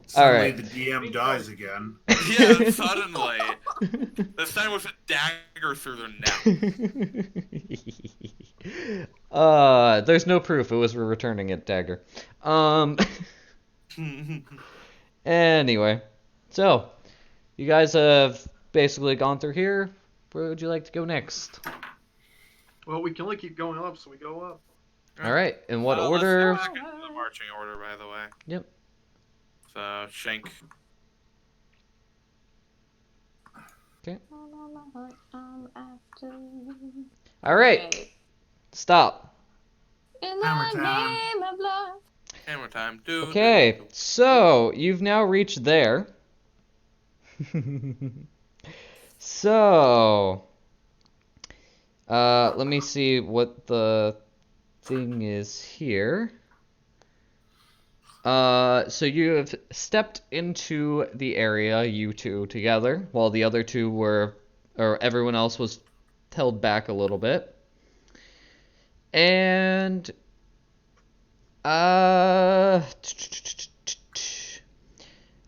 Suddenly
Alright.
the DM dies again.
Yeah, suddenly. This time with a dagger through their neck.
There's no proof it was returning it, dagger. Anyway, so you guys have basically gone through here. Where would you like to go next?
Well, we can only keep going up, so we go up.
Alright, in what
Let's
order?
go back into the marching order, by the way.
Yep.
So, Shank.
Okay. Alright,
Okay.
stop.
In
Hammer
the
time.
name of love.
Hammer time.
Okay, so you've now reached there. So, let me see what the thing is here. So you have stepped into the area, you two together, while the other two or everyone else was held back a little bit. And,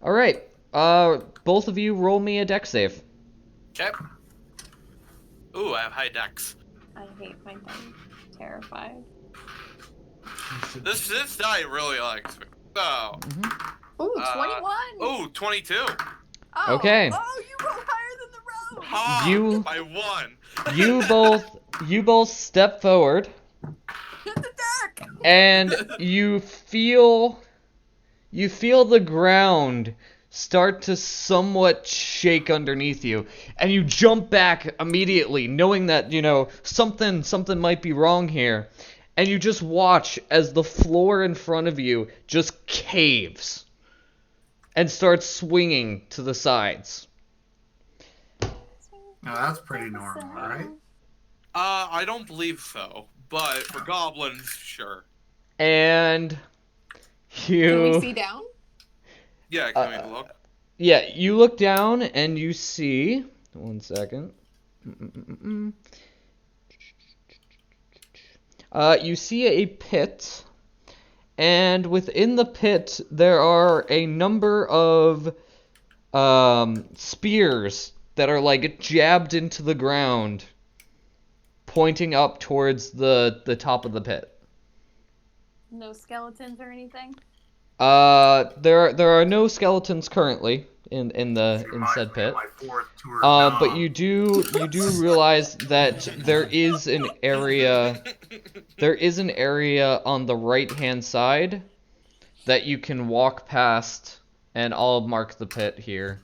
alright, both of you roll me a dex save.
Okay. Ooh, I have high dex.
I hate my dice. Terrified.
This die really likes me. So,
Ooh, 21.
ooh, 22.
Oh.
Okay.
Oh, you rolled higher than the road.
Ha!
You-
I won.
You both step forward,
Hit the deck.
and you feel the ground start to somewhat shake underneath you, and you jump back immediately, knowing that, you know, something might be wrong here, and you just watch as the floor in front of you just caves and starts swinging to the sides.
Now that's pretty normal, right?
I don't believe so, but for goblins, sure.
And
Can we
you
see down?
Yeah, can we look?
Yeah, you look down and you see. 1 second. You see a pit, and within the pit there are a number of spears that are like jabbed into the ground, pointing up towards the top of the pit.
No skeletons or anything?
There are no skeletons currently in said pit. But you do realize that there is an area on the right-hand side that you can walk past, and I'll mark the pit here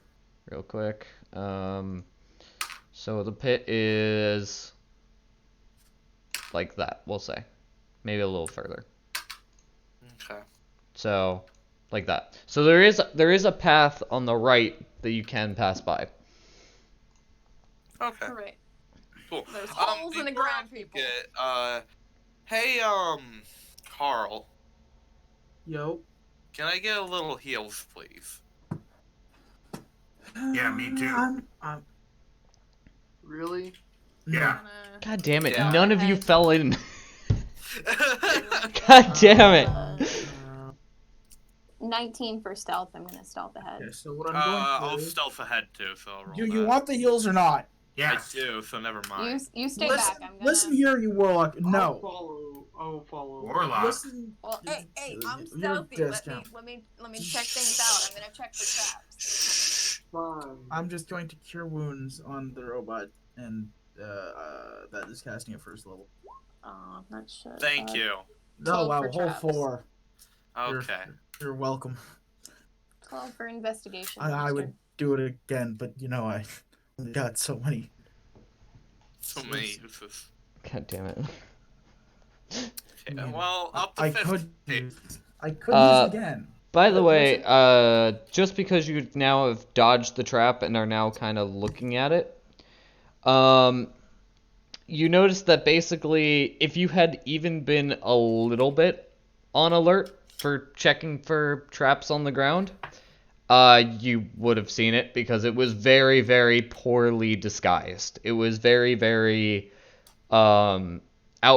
real quick. So the pit is like that, we'll say. Maybe a little further.
Okay.
So, like that. So there is a path on the right that you can pass by.
Okay.
Alright.
Cool.
There's holes in the
before
ground,
I
people.
forget, hey, Carl,
Yo.
can I get a little heals, please?
Yeah, me too.
Really?
Yeah.
God damn it,
Yeah.
none of you fell in. God damn it.
19 for stealth. I'm gonna stealth ahead.
Okay, so what I'm
I'll
going to do...
stealth ahead too, so I'll roll
Do you
that.
want the heals or not?
Yes.
I do, so never mind.
You stay
Listen,
back. I'm gonna.
listen here, you warlock. No.
I'll follow.
Warlock.
Listen.
Well, hey, I'm
You're
stealthy.
discount.
Let me check things out. I'm gonna check for traps.
Fine.
I'm just going to cure wounds on the robot, and that is casting at first level.
Oh, that shit.
Thank you.
Oh
12
wow,
for
whole
traps.
4.
Okay.
You're welcome.
12 for investigation.
I
master.
would do it again, but you know I only got so many.
So many uses.
God damn it.
Okay, well, up to
I
50.
could use it again.
By the way, just because you now have dodged the trap and are now kind of looking at it, you notice that basically if you had even been a little bit on alert for checking for traps on the ground, you would have seen it because it was very, very poorly disguised. It was very, very out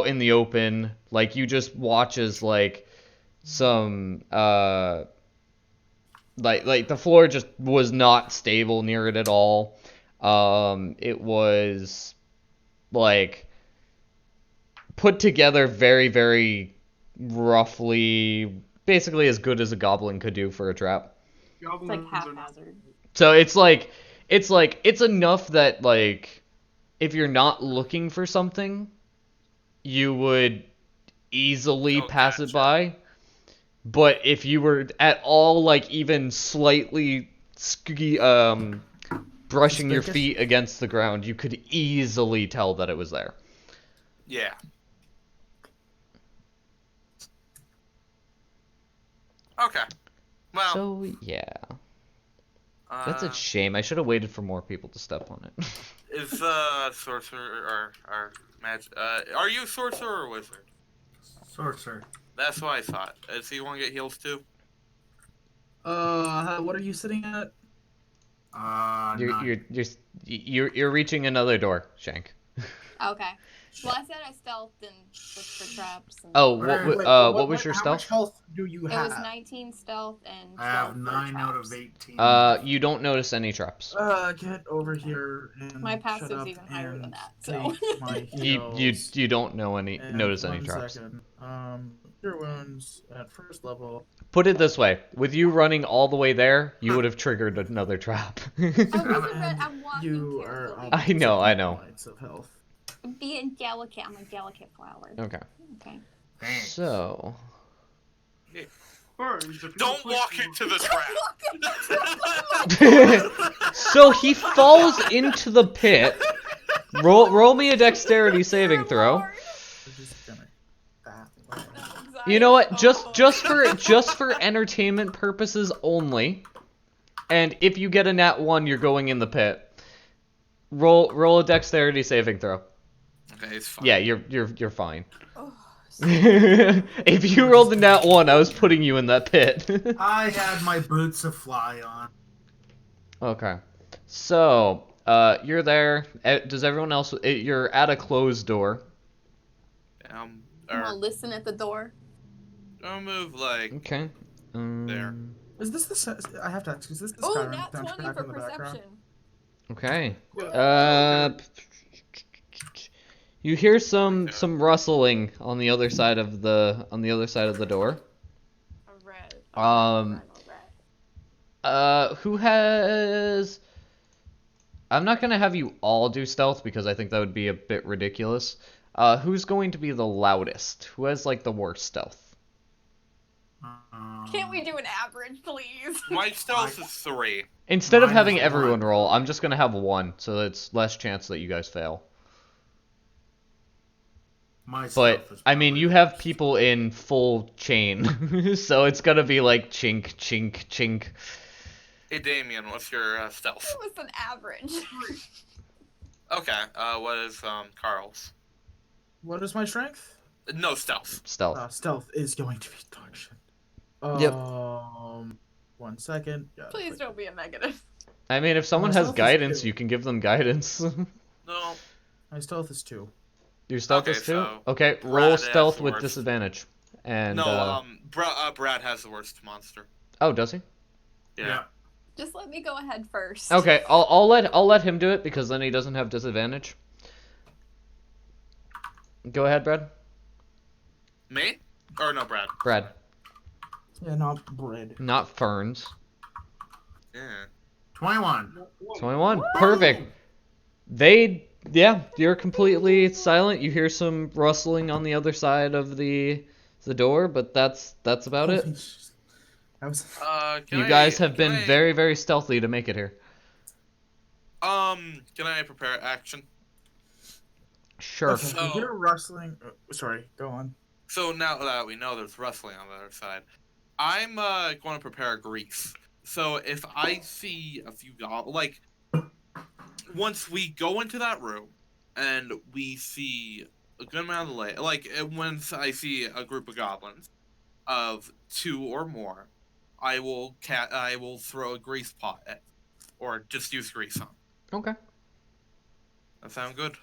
in the open. Like, you just watch as, like, some, like the floor just was not stable near it at all. It was, like, put together very, very roughly, basically as good as a goblin could do for a trap.
It's like haphazard.
So it's enough that, like, if you're not looking for something, you would easily pass it by. But if you were at all, like, even slightly brushing your feet against the ground, you could easily tell that it was there.
Yeah. Okay. Well.
So, yeah. That's a shame. I should have waited for more people to step on it.
Is sorcerer or magic? Are you a sorcerer or wizard?
Sorcerer.
That's what I thought. So you want to get heals too?
What are you sitting at?
You're reaching another door, Shank.
Okay. Well, I said I stealthed and looked for traps. And
Oh, what was your
how
stealth?
much health do you
it
have?
was 19 stealth and 12
I have
for
9 out
traps.
of 18.
You don't notice any traps.
Get over here and
My
shut
passive's
up
even higher than
and
that, so.
take my heals.
You don't know
And
notice any
1
traps.
second. Cure wounds at first level.
Put it this way: with you running all the way there, you would have triggered another trap.
I wasn't ready. I'm walking
You are.
carefully.
I know, I know.
Points of health.
Being delicate. I'm a delicate flower.
Okay.
Okay.
Thanks.
So,
Don't walk into the trap.
so he falls into the pit. Roll me a dexterity saving throw.
We're just gonna bath away.
You know what? Just for entertainment purposes only. And if you get a nat 1, you're going in the pit. Roll a dexterity saving throw.
Okay, it's fine.
Yeah, you're fine. If you rolled a nat 1, I was putting you in that pit.
I had my boots of fly on.
Okay. So, you're there. Does everyone else? You're at a closed door.
Um,
I'm gonna
or
listen at the door.
I'll move like
Okay.
there.
Is this the? I have to ask. Is this the
Oh,
Skyrim
nat 20
soundtrack
for
in the background?
perception.
Okay.
Yeah.
Uh, you hear some
Okay.
rustling on the other side of the door.
Alright.
Um, who has? I'm not gonna have you all do stealth because I think that would be a bit ridiculous. Who's going to be the loudest? Who has like the worst stealth?
Can't we do an average, please?
My stealth is 3.
Instead of
Mine
having
is
everyone
1.
roll, I'm just gonna have one, so it's less chance that you guys fail.
My
But
stealth is
I mean,
probably
you
the
have
worst.
people in full chain, so it's gonna be like chink, chink, chink.
Hey Damien, what's your stealth?
It was an average.
Okay. What is Carl's?
What is my strength?
No stealth.
Stealth.
Stealth is going to be dog shit.
Yep.
1 second. Yeah,
Please don't be a negative.
I mean, if someone has
stealth is
guidance,
2.
you can give them guidance.
No.
My stealth is 2.
Your stealth
Okay,
is 2?
so
Okay,
Brad
roll
has
stealth
the
with
worst.
disadvantage. And
No. Brad has the worst monster.
oh, does he?
Yeah.
Just let me go ahead first.
Okay, I'll let him do it because then he doesn't have disadvantage. Go ahead, Brad.
Me? Or no, Brad.
Brad,
Yeah, not bread.
not Ferns.
Yeah.
21.
21. Perfect. Yeah, you're completely silent. You hear some rustling on the other side of the door, but that's about it.
That was...
Can
You guys
I,
have been very, very stealthy to make it here.
Can I prepare action?
Sure.
Okay,
So-
you hear rustling. Sorry, go on.
So now that we know there's rustling on the other side, I'm going to prepare grease. So if I see a few like, once we go into that room and we see a good amount of light, like once I see a group of goblins of 2 or more, I will throw a grease pot at, or just use grease on.
Okay.
That sound good?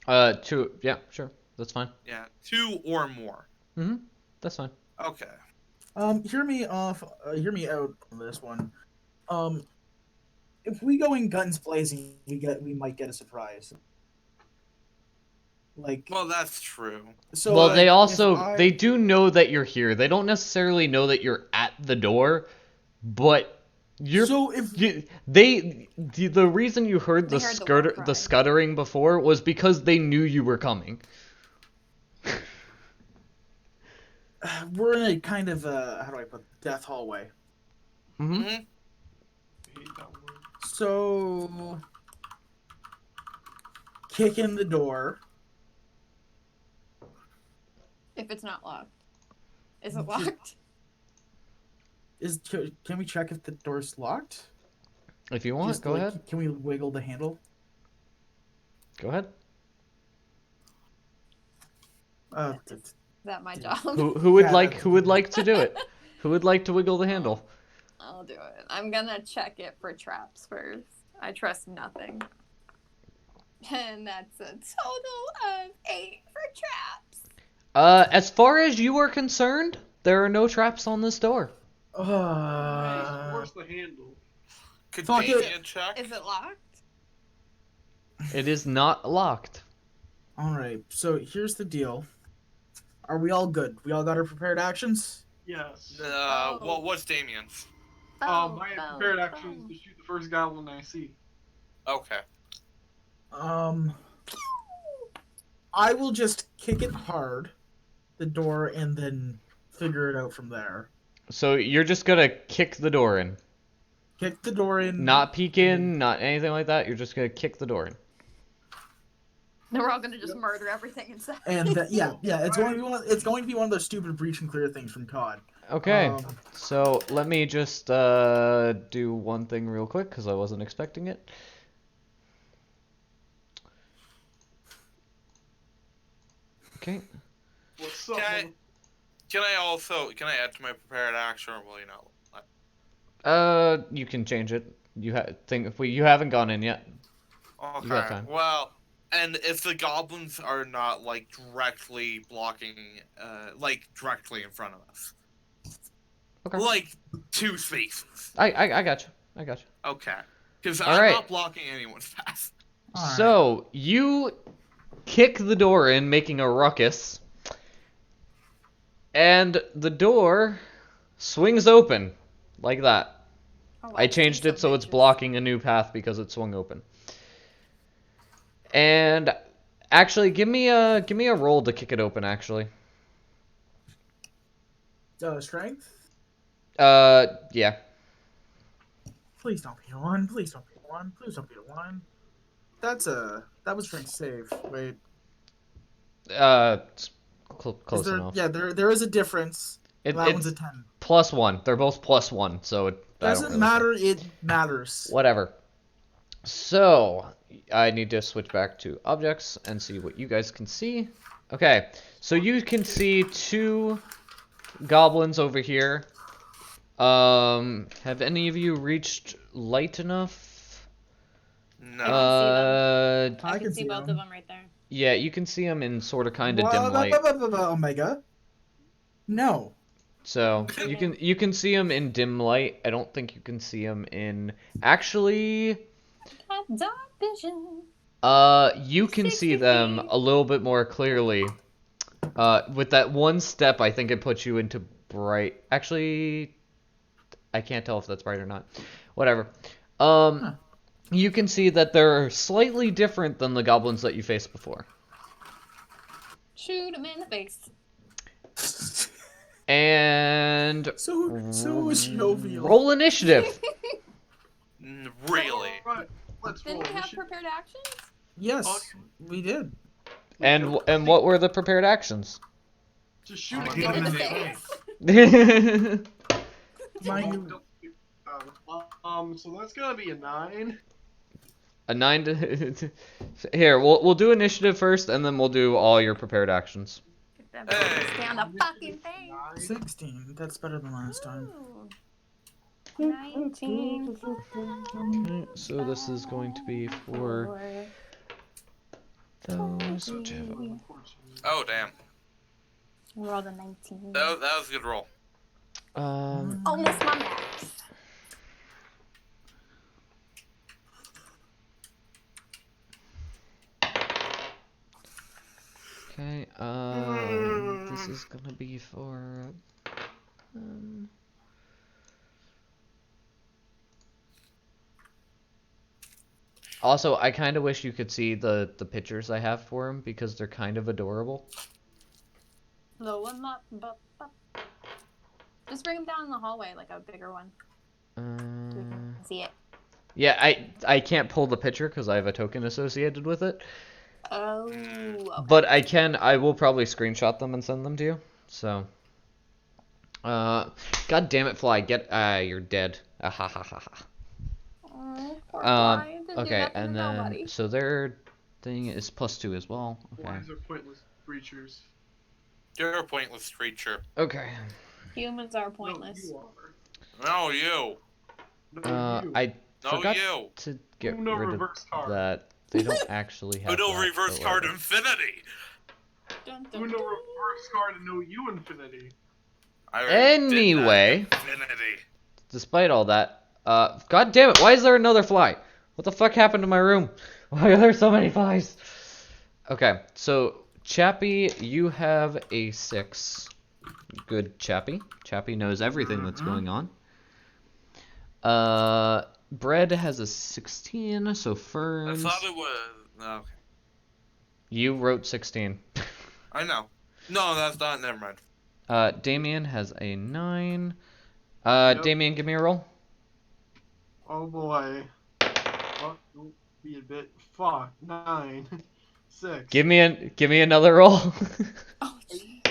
Yeah, sure. That's fine.
Yeah, 2 or more.
Mm-hmm. That's fine.
Okay.
Hear me off. Hear me out on this one. If we go in guns blazing, we might get a surprise. Like,
Well, that's true.
so.
Well,
like,
they
if
also
I-
they do know that you're here. They don't necessarily know that you're at the door, but you're
So if
the reason you heard
They
the
heard the war cry.
the scuttering before was because they knew you were coming.
we're in a kind of how do I put death hallway.
Mm-hmm.
Hmm.
I hate that word.
So kick in the door.
If it's not locked. Is it locked?
Can we check if the door's locked?
If you want,
Just,
go
like,
ahead.
Can we wiggle the handle?
Go ahead.
Is that my job?
Who would
Yeah,
like
that's-
who would like to do it? Who would like to wiggle the handle?
I'll do it. I'm gonna check it for traps first. I trust nothing. And that's a total of 8 for traps.
As far as you are concerned, there are no traps on this door.
Where's the handle?
Could
Fuck it.
Damien check?
Is it locked?
It is not locked.
All right. So here's the deal. Are we all good? We all got our prepared actions.
Yes.
Well, what's Damien's?
My prepared action is to shoot the first goblin I see.
Okay.
I will just kick it hard, the door, and then figure it out from there.
So you're just gonna kick the door in.
Kick the door in.
Not peek in, not anything like that. You're just gonna kick the door in.
Then we're all gonna just murder everything inside.
And yeah, it's going to be one of those stupid breach and clear things from COD.
Okay, so let me just do one thing real quick because I wasn't expecting it. Okay.
What's up?
Can I add to my prepared action, or will you not?
You can change it. you haven't gone in yet. You got
Okay.
time.
Well, and if the goblins are not like directly blocking, like directly in front of us,
Okay.
like 2 spaces.
I got you. I got you.
Okay. Because
All
I'm
right.
not blocking anyone's path.
All right.
So you kick the door in, making a ruckus, and the door swings open like that.
Oh,
I changed it so it's blocking a new path because it swung open. And actually, give me a roll to kick it open. Actually,
Strength?
yeah.
Please don't be a 1. Please don't be a 1. Please don't be a 1. That was strength save. Wait.
It's close
there,
enough.
Yeah, there is a difference. That one's a 10.
+1. They're both +1, so it
Doesn't
really
matter.
care.
It matters.
Whatever. So I need to switch back to objects and see what you guys can see. Okay, so you can see 2 goblins over here. Have any of you reached light enough?
No.
I can see both of them right there.
Yeah, you can see them in sort of kind of dim light.
Omega. No.
So you can see them in dim light. I don't think you can see them in actually.
Got dark vision.
You can see them a little bit more clearly. With that one step, I think it puts you into bright. Actually, I can't tell if that's bright or not. Whatever. You can see that they're slightly different than the goblins that you faced before.
Shoot him in the face.
And
So was jovial.
roll initiative.
Really?
Right, let's roll.
Didn't we have prepared actions?
Yes, we did.
And what were the prepared actions?
Just shoot
Oh,
a
hit him in the
gun.
face.
Mine,
So that's gonna be a 9.
A 9 to here. We'll do initiative first, and then we'll do all your prepared actions.
Get them stay on the fucking face.
16. That's better than last time.
Ooh. 19.
So this is going to be for those which have.
Oh, damn.
We rolled a 19.
That was a good roll.
Almost my max.
Okay. This is gonna be for. Also, I kind of wish you could see the pictures I have for him because they're kind of adorable.
Blow him up. Just bring him down in the hallway, like a bigger one. So we can see it.
Yeah, I can't pull the picture because I have a token associated with it.
Oh. Okay.
But I will probably screenshot them and send them to you. So. God damn it, Fly! You're dead. Ah, ha ha ha ha.
Oh, poor Fly. Didn't do
Okay,
nothing
and
to
then
nobody.
so their thing is +2 as well. Okay.
Flies are pointless creatures.
You're a pointless creature.
Okay.
Humans are pointless.
No, you are.
No, you.
No, you.
I
No,
forgot
you.
to get
Uno
rid of
reverse card.
that. They don't actually have.
Uno
that,
reverse
but
card
whatever.
infinity.
Dun, dun,
Uno
dun.
reverse card and no you infinity.
I already did that.
Anyway,
Infinity.
despite all that, God damn it! Why is there another fly? What the fuck happened to my room? Why are there so many flies? Okay, so Chappie, you have a 6. Good, Chappie. Chappie knows everything that's going on. Bread has a 16, so
I
Ferns.
thought it was. Okay.
You wrote 16.
I know. No, that's not. Never mind.
Damien has a 9.
Yep.
Damien, give me a roll.
Oh boy. Fuck, don't be a bit. Fuck. 9. 6.
Give me another roll.
Oh, jeez.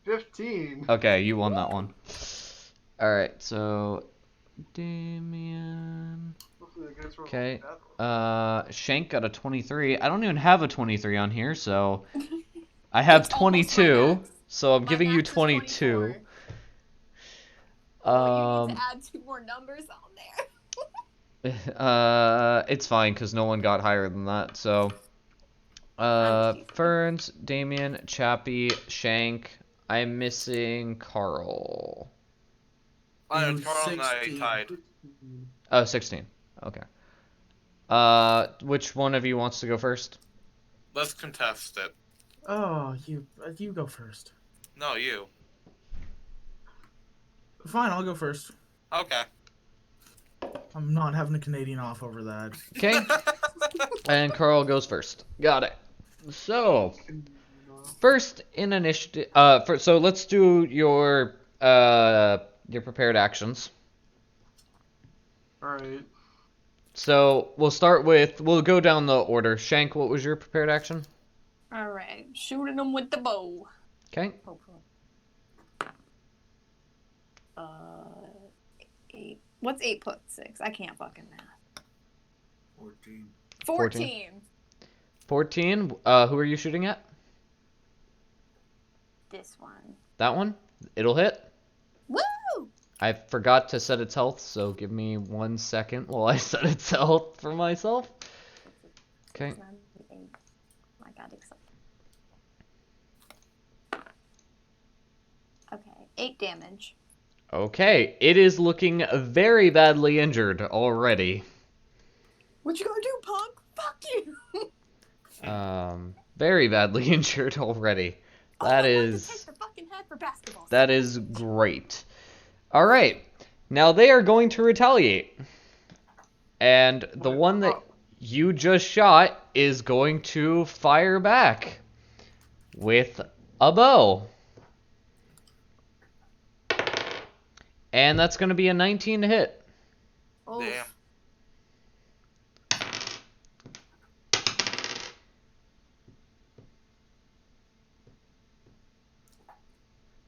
15.
Okay, you won that one. All right, so Damien.
Hopefully the guys roll
Okay.
that.
Shank got a 23. I don't even have a 23 on here, so I have
It's almost my
22.
max.
So I'm
My
giving you
max is
22.
24. Oh, you need to add 2 more numbers on there.
It's fine because no one got higher than that. So, Ferns, Damien, Chappie, Shank. I'm missing Carl.
Carl
Ooh,
and I
16.
tied.
Oh, 16. Okay. Which one of you wants to go first?
Let's contest it.
Oh, you go first.
No, you.
Fine, I'll go first.
Okay.
I'm not having a Canadian off over that.
Okay. And Carl goes first. Got it. So, first in initiative. So let's do your prepared actions.
Alright.
So we'll go down the order. Shank, what was your prepared action?
Alright. Shooting them with the bow.
Okay.
Hopefully. 8. What's 8 plus 6? I can't fucking math.
14.
14.
14. Who are you shooting at?
This one.
That one? It'll hit.
Woo!
I forgot to set its health, so give me 1 second while I set its health for myself. Okay.
I got excited. Okay, 8 damage.
Okay, it is looking very badly injured already.
What you gonna do, punk? Fuck you!
Very badly injured already. That is
Take the fucking head for basketball.
that is great. All right, now they are going to retaliate, and the one that you just shot is going to fire back with a bow. And that's going to be a 19 to hit.
Oh,
Damn.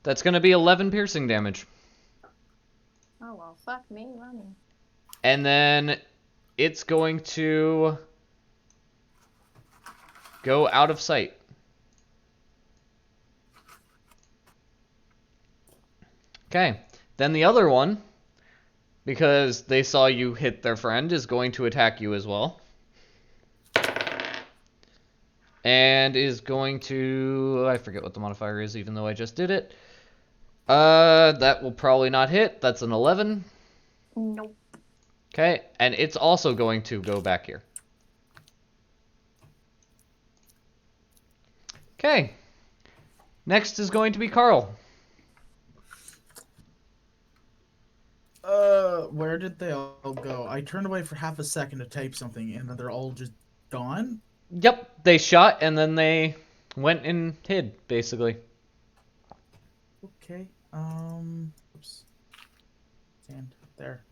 That's going to be 11 piercing damage.
oh well, fuck me running.
And then it's going to go out of sight. Okay. Then the other one, because they saw you hit their friend, is going to attack you as well. And is going to... I forget what the modifier is, even though I just did it. That will probably not hit. That's an 11.
Nope.
Okay, and it's also going to go back here. Okay. Next is going to be Carl.
Where did they all go? I turned away for half a second to type something, and then they're all just gone?
Yep, they shot and then they went and hid, basically.
Okay, oops. Stand there.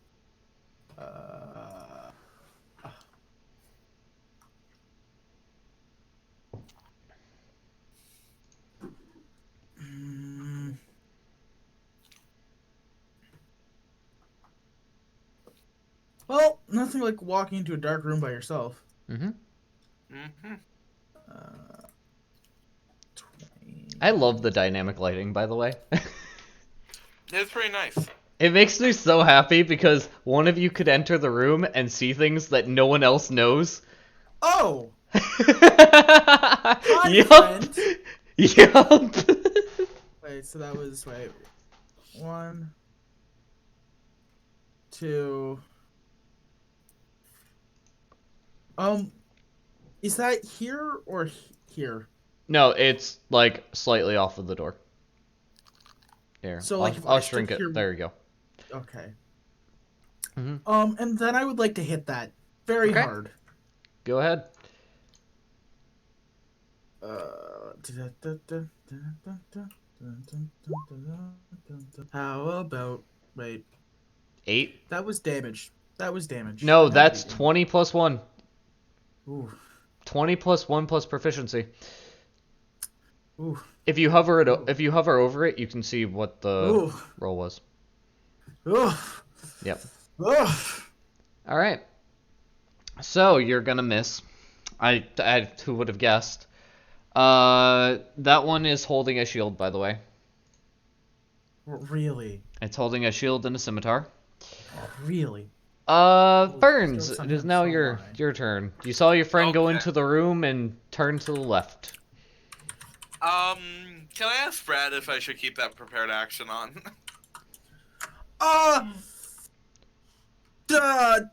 Mm. Well, nothing like walking into a dark room by yourself.
Mm-hmm.
Mm-hmm.
20.
I love the dynamic lighting, by the way.
It's pretty nice.
It makes me so happy because one of you could enter the room and see things that no one else knows.
Oh!
Yup.
friend.
Yup.
Wait, so that was, wait. 1, 2. Is that here or here?
No, it's like slightly off of the door. Here,
So, like, if I
I'll
stood
shrink it.
here-
There you go.
Okay.
Mhm.
And then I would like to hit that very
Okay.
hard.
Go ahead.
How about, wait,
8.
that was damage. That was damage.
No,
That had
that's
to be
20 plus 1.
damage. Ooh.
20 plus 1 plus proficiency.
Ooh.
If you hover over it, you can see what the
Ooh.
roll was.
Ooh.
Yep.
Ooh.
All right. So you're gonna miss. Who would have guessed? That one is holding a shield, by the way.
Really?
It's holding a shield and a scimitar.
Really?
Ferns,
jokes on
it is
him,
now
so
your
am I.
your turn. You saw your friend go
Okay.
into the room and turn to the left.
Can I ask Brad if I should keep that prepared action on?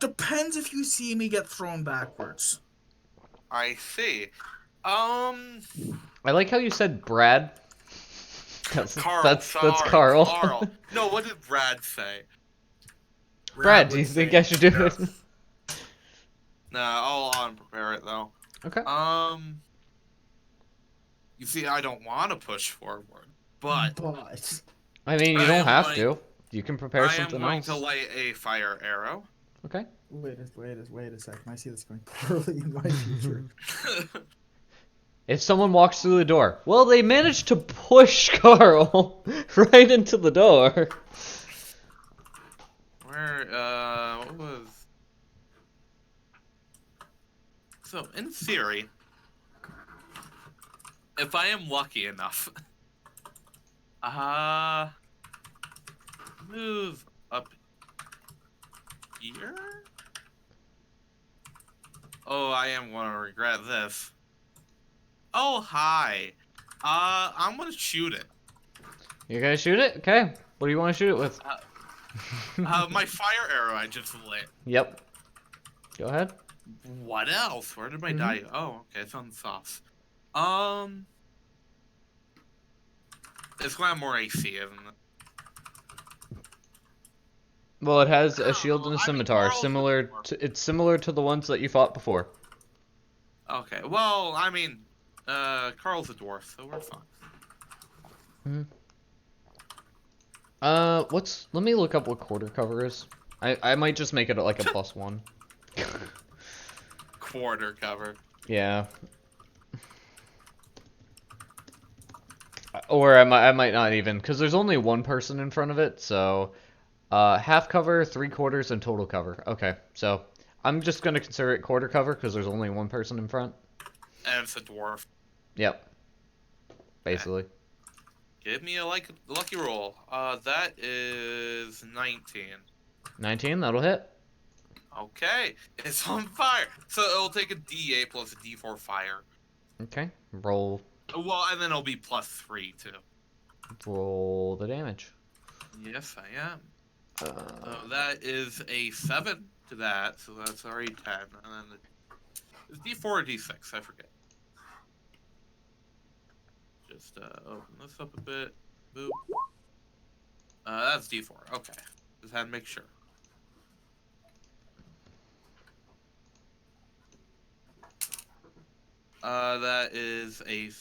Depends if you see me get thrown backwards.
I see.
I like how you said Brad.
Carl,
That's
sorry,
Carl.
Carl. No, what did Brad say?
Brad, do you
would
think
say
I should do it?
yes.
Nah, I'll unprepare it though.
Okay.
You see, I don't want to push forward, but
I mean, you
I
don't
am
have
going-
to. You can prepare
I am
something
going
else.
to light a fire arrow.
Okay.
Wait a second. I see this going poorly in my future.
If someone walks through the door, well, they managed to push Carl right into the door.
What was... So, in theory, if I am lucky enough, move up here? Oh, I am going to regret this. Oh, hi. I'm going to shoot it.
You gonna shoot it? Okay. What do you want to shoot it with?
My fire arrow I just lit.
Yep. Go ahead.
What else? Where did my die? Oh, okay, it's on the sauce. It's gonna have more AC, isn't it?
Well, it has a shield and a
I mean,
scimitar,
Carl's
similar
the dwarf.
to it's similar to the ones that you fought before.
Okay, well, I mean, Carl's a dwarf, so we're fine.
Let me look up what quarter cover is. I might just make it like a +1.
Quarter cover.
Yeah. Or I might not even, because there's only one person in front of it, so half cover, 3/4, and total cover. Okay, so I'm just gonna consider it quarter cover because there's only one person in front.
And it's a dwarf.
Yep. Basically.
Give me a lucky roll. That is 19.
19, that'll hit.
Okay, it's on fire. So it'll take a D8 plus a D4 fire.
Okay. Roll
Well, and then it'll be +3 too.
the damage.
Yes, I am. That is a 7 to that, so that's already 10. And then it's D4 or D6, I forget. Just open this up a bit. Boop. That's D4. Okay. Just had to make sure. That is a 3.